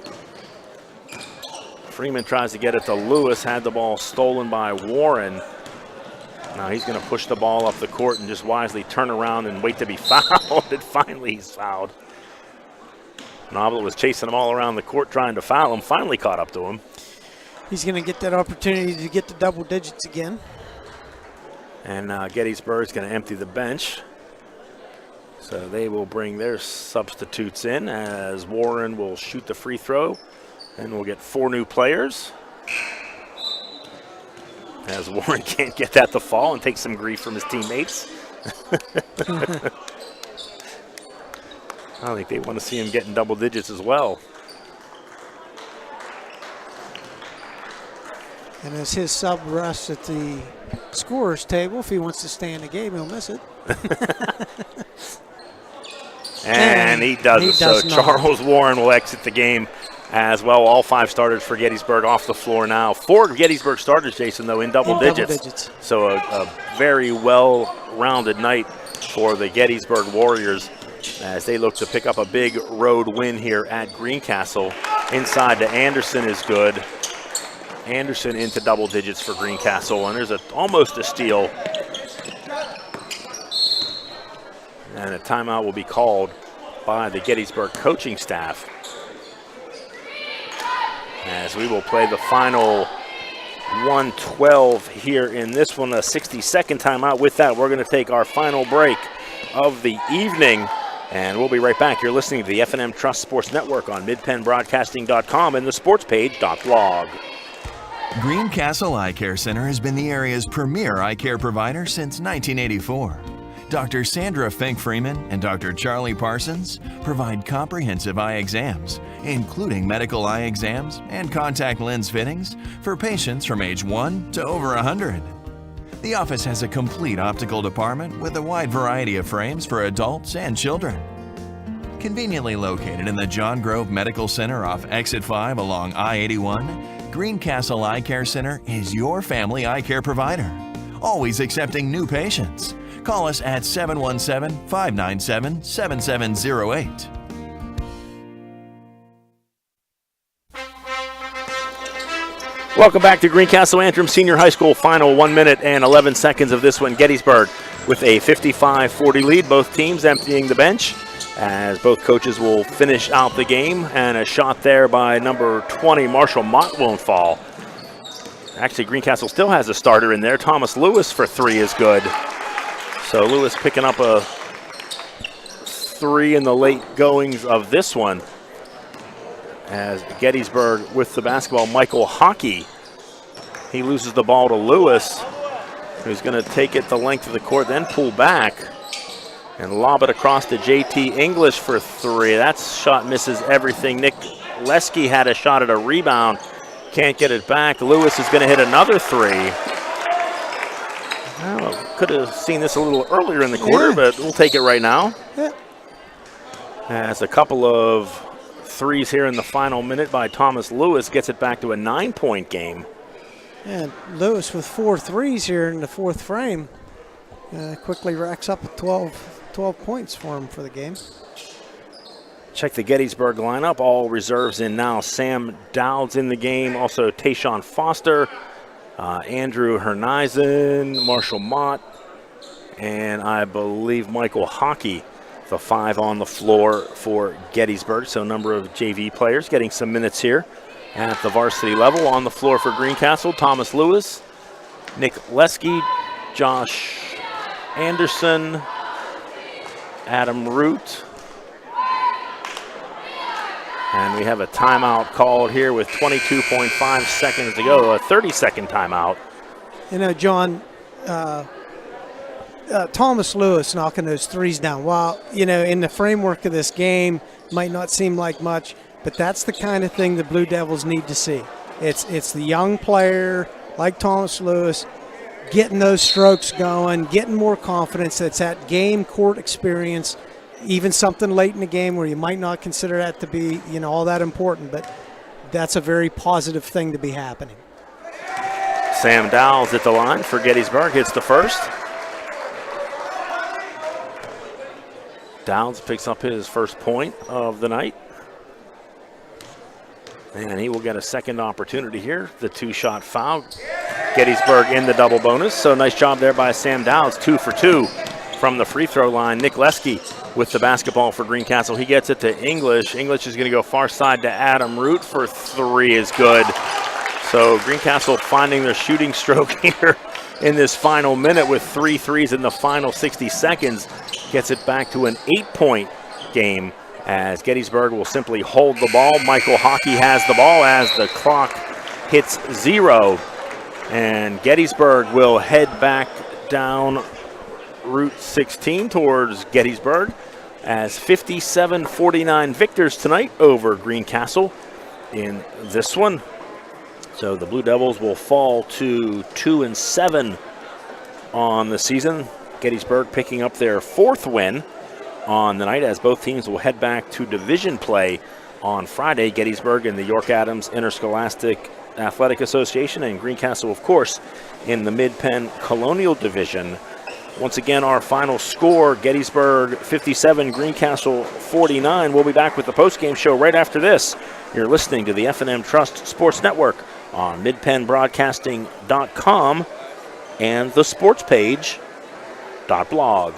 Freeman tries to get it to Lewis, had the ball stolen by Warren. Now he's going to push the ball up the court and just wisely turn around and wait to be fouled, and finally he's fouled. Noblet was chasing him all around the court trying to foul him, finally caught up to him. He's going to get that opportunity to get to double digits again. And Gettysburg's going to empty the bench. So they will bring their substitutes in, as Warren will shoot the free throw, and we'll get 4 new players. As Warren can't get that to fall and take some grief from his teammates. I think they want to see him getting double digits as well. And as his sub rests at the scorer's table, if he wants to stay in the game, he'll miss it. And he doesn't. So Charles Warren will exit the game as well. All 5 starters for Gettysburg off the floor now. 4 Gettysburg starters, Jason, though, in double digits. So a very well-rounded night for the Gettysburg Warriors as they look to pick up a big road win here at Greencastle. Inside to Anderson is good. Anderson into double digits for Greencastle, and there's almost a steal. And a timeout will be called by the Gettysburg coaching staff. As we will play the final 1:12 here in this one, a 60-second timeout. With that, we're going to take our final break of the evening, and we'll be right back. You're listening to the F&M Trust Sports Network on midpennbroadcasting.com and the sportspage.blog. Greencastle Eye Care Center has been the area's premier eye care provider since 1984. Dr. Sandra Fink-Freeman and Dr. Charlie Parsons provide comprehensive eye exams, including medical eye exams and contact lens fittings for patients from age 1 to over 100. The office has a complete optical department with a wide variety of frames for adults and children. Conveniently located in the John Grove Medical Center off Exit 5 along I-81, Greencastle Eye Care Center is your family eye care provider, always accepting new patients. Call us at 717-597-7708. Welcome back to Greencastle Antrim Senior High School. Final 1 minute and 11 seconds of this one. Gettysburg with a 55-40 lead. Both teams emptying the bench as both coaches will finish out the game. And a shot there by number 20, Marshall Mott, won't fall. Actually, Greencastle still has a starter in there. Thomas Lewis for 3 is good. So Lewis picking up a 3 in the late goings of this one. As Gettysburg with the basketball, Michael Hockey. He loses the ball to Lewis, who's going to take it the length of the court, then pull back and lob it across to JT English for 3. That shot misses everything. Nick Lesky had a shot at a rebound. Can't get it back. Lewis is going to hit another 3. Well, could have seen this a little earlier in the quarter, but we'll take it right now. Yeah. As a couple of threes here in the final minute by Thomas Lewis gets it back to a 9-point game. And Lewis with 4 threes here in the fourth frame quickly racks up 12 points for him for the game. Check the Gettysburg lineup. All reserves in now. Sam Dowd's in the game. Also Tayshawn Foster, Andrew Hernizen, Marshall Mott, and I believe Michael Hockey, the 5 on the floor for Gettysburg. So a number of JV players getting some minutes here at the varsity level. On the floor for Greencastle, Thomas Lewis, Nick Lesky, Josh Anderson, Adam Root. And we have a timeout called here with 22.5 seconds to go, a 30-second timeout. You know, John, Thomas Lewis knocking those threes down. While, you know, in the framework of this game, might not seem like much, but that's the kind of thing the Blue Devils need to see. It's the young player like Thomas Lewis getting those strokes going, getting more confidence. It's that game court experience, even something late in the game where you might not consider that to be, you know, all that important, but that's a very positive thing to be happening. Sam Dowell's at the line for Gettysburg, hits the first. Downs picks up his first point of the night. And he will get a second opportunity here. The 2-shot foul. Gettysburg in the double bonus. So nice job there by Sam Downs. 2 for 2 from the free throw line. Nick Lesky with the basketball for Greencastle. He gets it to English. English is going to go far side to Adam Root for 3 is good. So Greencastle finding their shooting stroke here in this final minute with 3 threes in the final 60 seconds. Gets it back to an 8-point game as Gettysburg will simply hold the ball. Michael Hockey has the ball as the clock hits 0. And Gettysburg will head back down Route 16 towards Gettysburg as 57-49 victors tonight over Greencastle in this one. So the Blue Devils will fall to 2-7 on the season. Gettysburg picking up their 4th win on the night as both teams will head back to division play on Friday. Gettysburg in the York Adams Interscholastic Athletic Association, and Greencastle, of course, in the Mid-Penn Colonial Division. Once again, our final score, Gettysburg 57, Greencastle 49. We'll be back with the postgame show right after this. You're listening to the F&M Trust Sports Network on midpennbroadcasting.com and the sportspage.blog.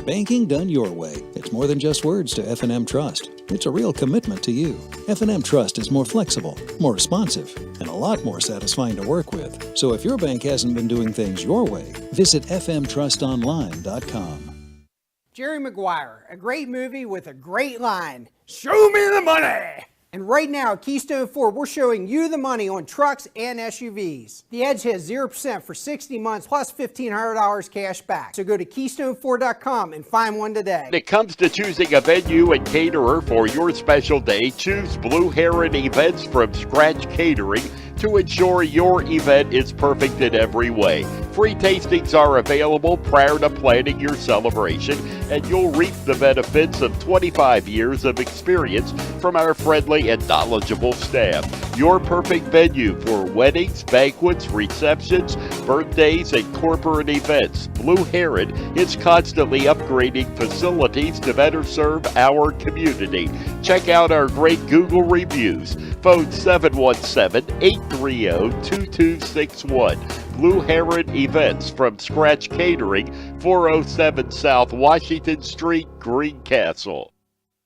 Banking done your way. It's more than just words to F&M Trust. It's a real commitment to you. F&M Trust is more flexible, more responsive, and a lot more satisfying to work with. So if your bank hasn't been doing things your way, visit fmtrustonline.com. Jerry Maguire, a great movie with a great line. Show me the money! And right now at Keystone Ford, we're showing you the money on trucks and SUVs. The Edge has 0% for 60 months plus $1,500 cash back. So go to KeystoneFord.com and find one today. When it comes to choosing a venue and caterer for your special day, choose Blue Heron Events from Scratch Catering to ensure your event is perfect in every way. Free tastings are available prior to planning your celebration, and you'll reap the benefits of 25 years of experience from our friendly and knowledgeable staff. Your perfect venue for weddings, banquets, receptions, birthdays, and corporate events. Blue Heron is constantly upgrading facilities to better serve our community. Check out our great Google reviews. Phone 717-830-2261. Blue Heron Events from Scratch Catering, 407 South Washington Street, Greencastle.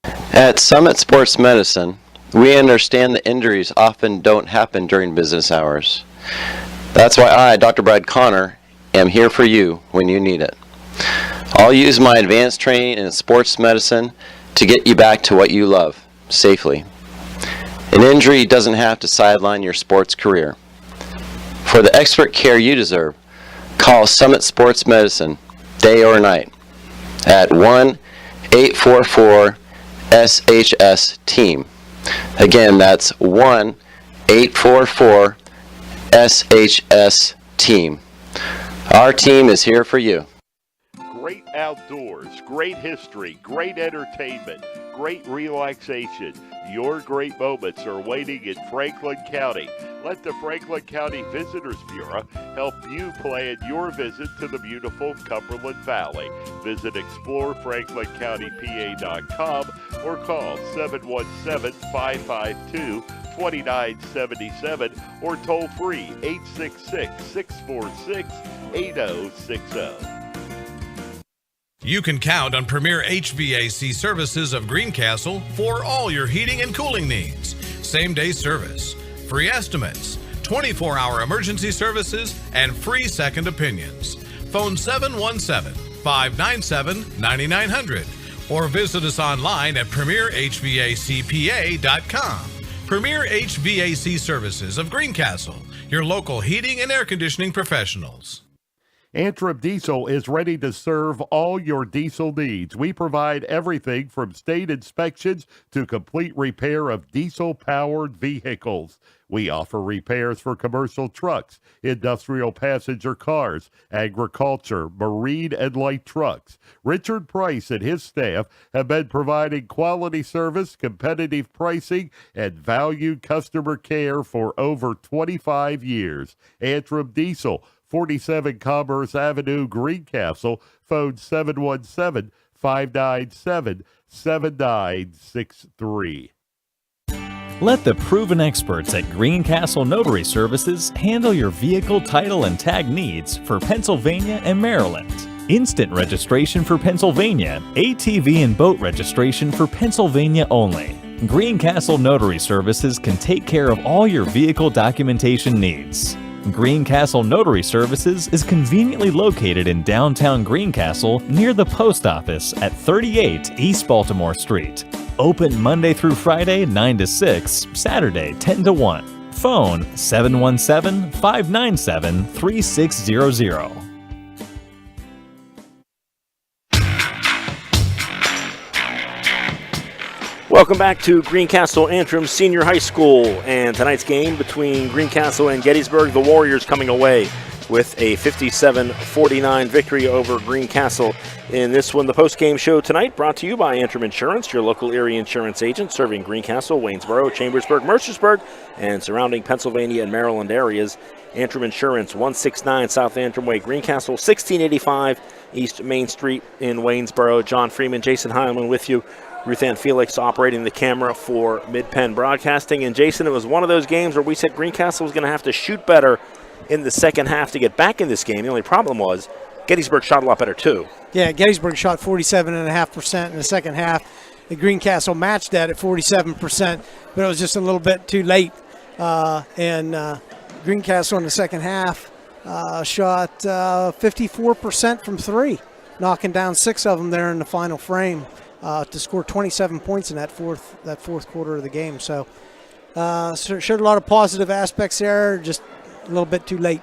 At Summit Sports Medicine, we understand that injuries often don't happen during business hours. That's why I, Dr. Brad Connor, am here for you when you need it. I'll use my advanced training in sports medicine to get you back to what you love, safely. An injury doesn't have to sideline your sports career. For the expert care you deserve, call Summit Sports Medicine, day or night, at 1-844-SHS-TEAM. Again, that's 1-844-SHS-TEAM. Our team is here for you. Great outdoors, great history, great entertainment, great relaxation. Your great moments are waiting in Franklin County. Let the Franklin County Visitors Bureau help you plan your visit to the beautiful Cumberland Valley. Visit explorefranklincountypa.com or call 717-552-2977 or toll free 866-646-8060. You can count on Premier HVAC Services of Greencastle for all your heating and cooling needs. Same-day service, free estimates, 24-hour emergency services, and free second opinions. Phone 717-597-9900 or visit us online at premierhvacpa.com. Premier HVAC Services of Greencastle, your local heating and air conditioning professionals. Antrim Diesel is ready to serve all your diesel needs. We provide everything from state inspections to complete repair of diesel-powered vehicles. We offer repairs for commercial trucks, industrial passenger cars, agriculture, marine, and light trucks. Richard Price and his staff have been providing quality service, competitive pricing, and valued customer care for over 25 years. Antrim Diesel, 47 Commerce Avenue, Greencastle. Phone 717-597-7963. Let the proven experts at Greencastle Notary Services handle your vehicle title and tag needs for Pennsylvania and Maryland. Instant registration for Pennsylvania, ATV and boat registration for Pennsylvania only. Greencastle Notary Services can take care of all your vehicle documentation needs. Greencastle Notary Services is conveniently located in downtown Greencastle near the post office at 38 East Baltimore Street. Open Monday through Friday 9 to 6, Saturday 10 to 1. Phone 717-597-3600. Welcome back to Greencastle Antrim Senior High School, and tonight's game between Greencastle and Gettysburg. The Warriors coming away with a 57-49 victory over Greencastle in this one. The post-game show tonight brought to you by Antrim Insurance, your local area insurance agent serving Greencastle, Waynesboro, Chambersburg, Mercersburg, and surrounding Pennsylvania and Maryland areas. Antrim Insurance, 169 South Antrim Way, Greencastle, 1685 East Main Street in Waynesboro. John Freeman, Jason Heilman with you. Ruth Ann Felix operating the camera for Mid-Penn Broadcasting. And Jason, it was one of those games where we said Greencastle was going to have to shoot better in the second half to get back in this game. The only problem was Gettysburg shot a lot better, too. Yeah, Gettysburg shot 47.5% in the second half. The Greencastle matched that at 47%, but it was just a little bit too late. Greencastle in the second half shot 54% from three, knocking down 6 of them there in the final frame to score 27 points in that fourth quarter of the game. So showed a lot of positive aspects there, just a little bit too late.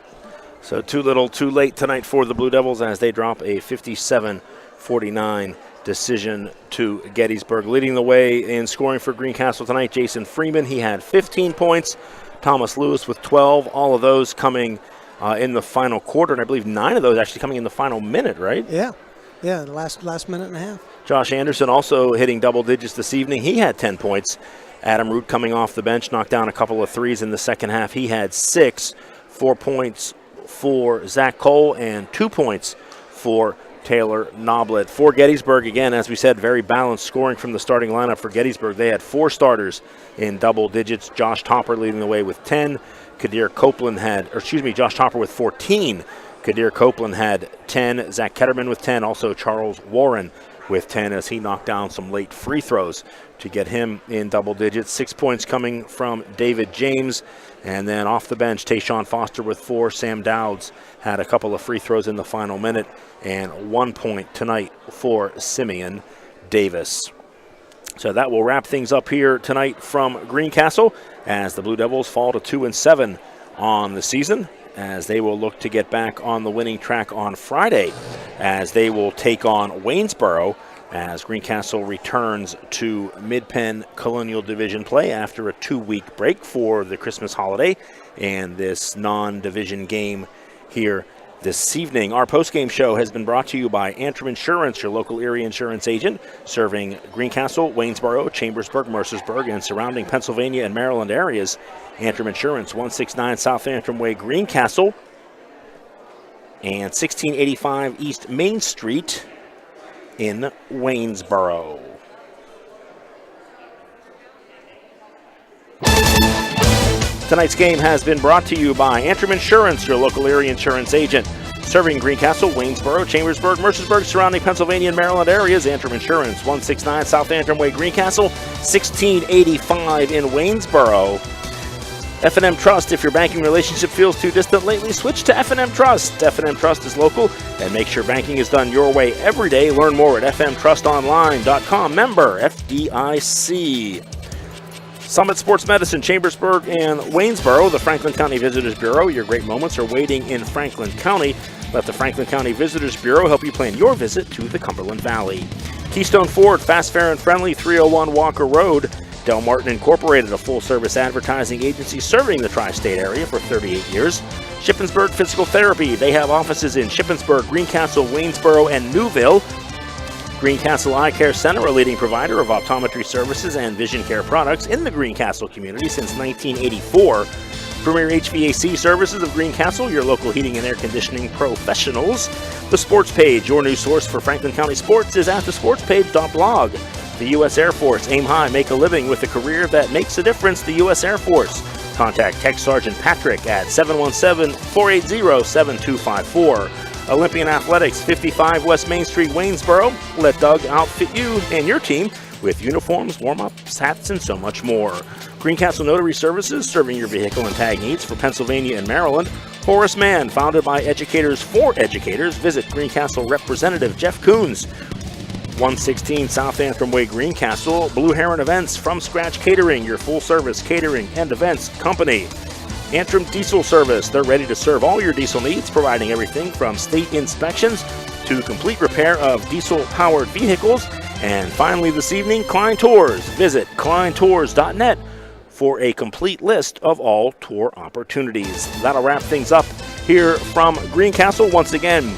So too little, too late tonight for the Blue Devils as they drop a 57-49 decision to Gettysburg. Leading the way in scoring for Greencastle tonight, Jason Freeman. He had 15 points. Thomas Lewis with 12. All of those coming in the final quarter, and I believe 9 of those actually coming in the final minute, right? Yeah, the last minute and a half. Josh Anderson also hitting double digits this evening. He had 10 points. Adam Root coming off the bench, knocked down a couple of threes in the second half. He had 6, 4 points for Zach Cole and 2 points for Taylor Noblet. For Gettysburg, again, as we said, very balanced scoring from the starting lineup for Gettysburg. They had 4 starters in double digits. Josh Topper leading the way with 10. Josh Topper with 14. Kadir Copeland had 10. Zach Ketterman with 10. Also Charles Warren with 10 as he knocked down some late free throws to get him in double digits. 6 points coming from David James. And then off the bench, Tayshawn Foster with 4. Sam Dowds had a couple of free throws in the final minute. And 1 point tonight for Simeon Davis. So that will wrap things up here tonight from Greencastle as the Blue Devils fall to 2-7 on the season, as they will look to get back on the winning track on Friday as they will take on Waynesboro as Greencastle returns to Mid-Penn Colonial Division play after a 2-week break for the Christmas holiday and this non-division game here this evening. Our post-game show has been brought to you by Antrim Insurance, your local area insurance agent, serving Greencastle, Waynesboro, Chambersburg, Mercersburg, and surrounding Pennsylvania and Maryland areas. Antrim Insurance, 169 South Antrim Way, Greencastle, and 1685 East Main Street in Waynesboro. Tonight's game has been brought to you by Antrim Insurance, your local area insurance agent. Serving Greencastle, Waynesboro, Chambersburg, Mercersburg, surrounding Pennsylvania and Maryland areas. Antrim Insurance, 169 South Antrim Way, Greencastle, 1685 in Waynesboro. F&M Trust, if your banking relationship feels too distant lately, switch to F&M Trust. F&M Trust is local and makes sure banking is done your way every day. Learn more at fmtrustonline.com. Member FDIC. Summit Sports Medicine, Chambersburg, and Waynesboro, the Franklin County Visitors Bureau. Your great moments are waiting in Franklin County. Let the Franklin County Visitors Bureau help you plan your visit to the Cumberland Valley. Keystone Ford, fast, fair, and friendly, 301 Walker Road. Del Martin Incorporated, a full-service advertising agency serving the tri-state area for 38 years. Shippensburg Physical Therapy. They have offices in Shippensburg, Greencastle, Waynesboro, and Newville. Greencastle Eye Care Center, a leading provider of optometry services and vision care products in the Greencastle community since 1984. Premier HVAC Services of Greencastle, your local heating and air conditioning professionals. The Sports Page, your new source for Franklin County sports, is at thesportspage.blog. The U.S. Air Force, aim high, make a living with a career that makes a difference. The U.S. Air Force. Contact Tech Sergeant Patrick at 717-480-7254. Olympian Athletics, 55 West Main Street, Waynesboro. Let Doug outfit you and your team with uniforms, warm-ups, hats, and so much more. Greencastle Notary Services, serving your vehicle and tag needs for Pennsylvania and Maryland. Horace Mann, founded by educators for educators. Visit Greencastle Representative Jeff Coons. 116 South Antrim Way, Greencastle. Blue Heron Events, From Scratch Catering, your full-service catering and events company. Antrim Diesel Service, they're ready to serve all your diesel needs, providing everything from state inspections to complete repair of diesel-powered vehicles. And finally this evening, Klein Tours. Visit kleintours.net for a complete list of all tour opportunities. That'll wrap things up here from Greencastle. Once again,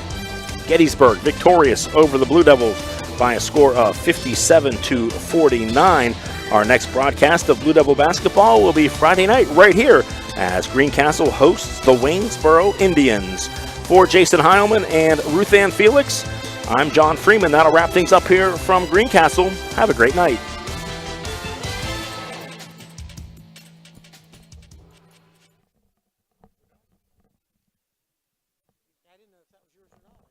Gettysburg victorious over the Blue Devils by a score of 57-49. Our next broadcast of Blue Devil basketball will be Friday night right here as Greencastle hosts the Waynesboro Indians. For Jason Heilman and Ruth Ann Felix, I'm John Freeman. That'll wrap things up here from Greencastle. Have a great night. I didn't know if that was yours or not.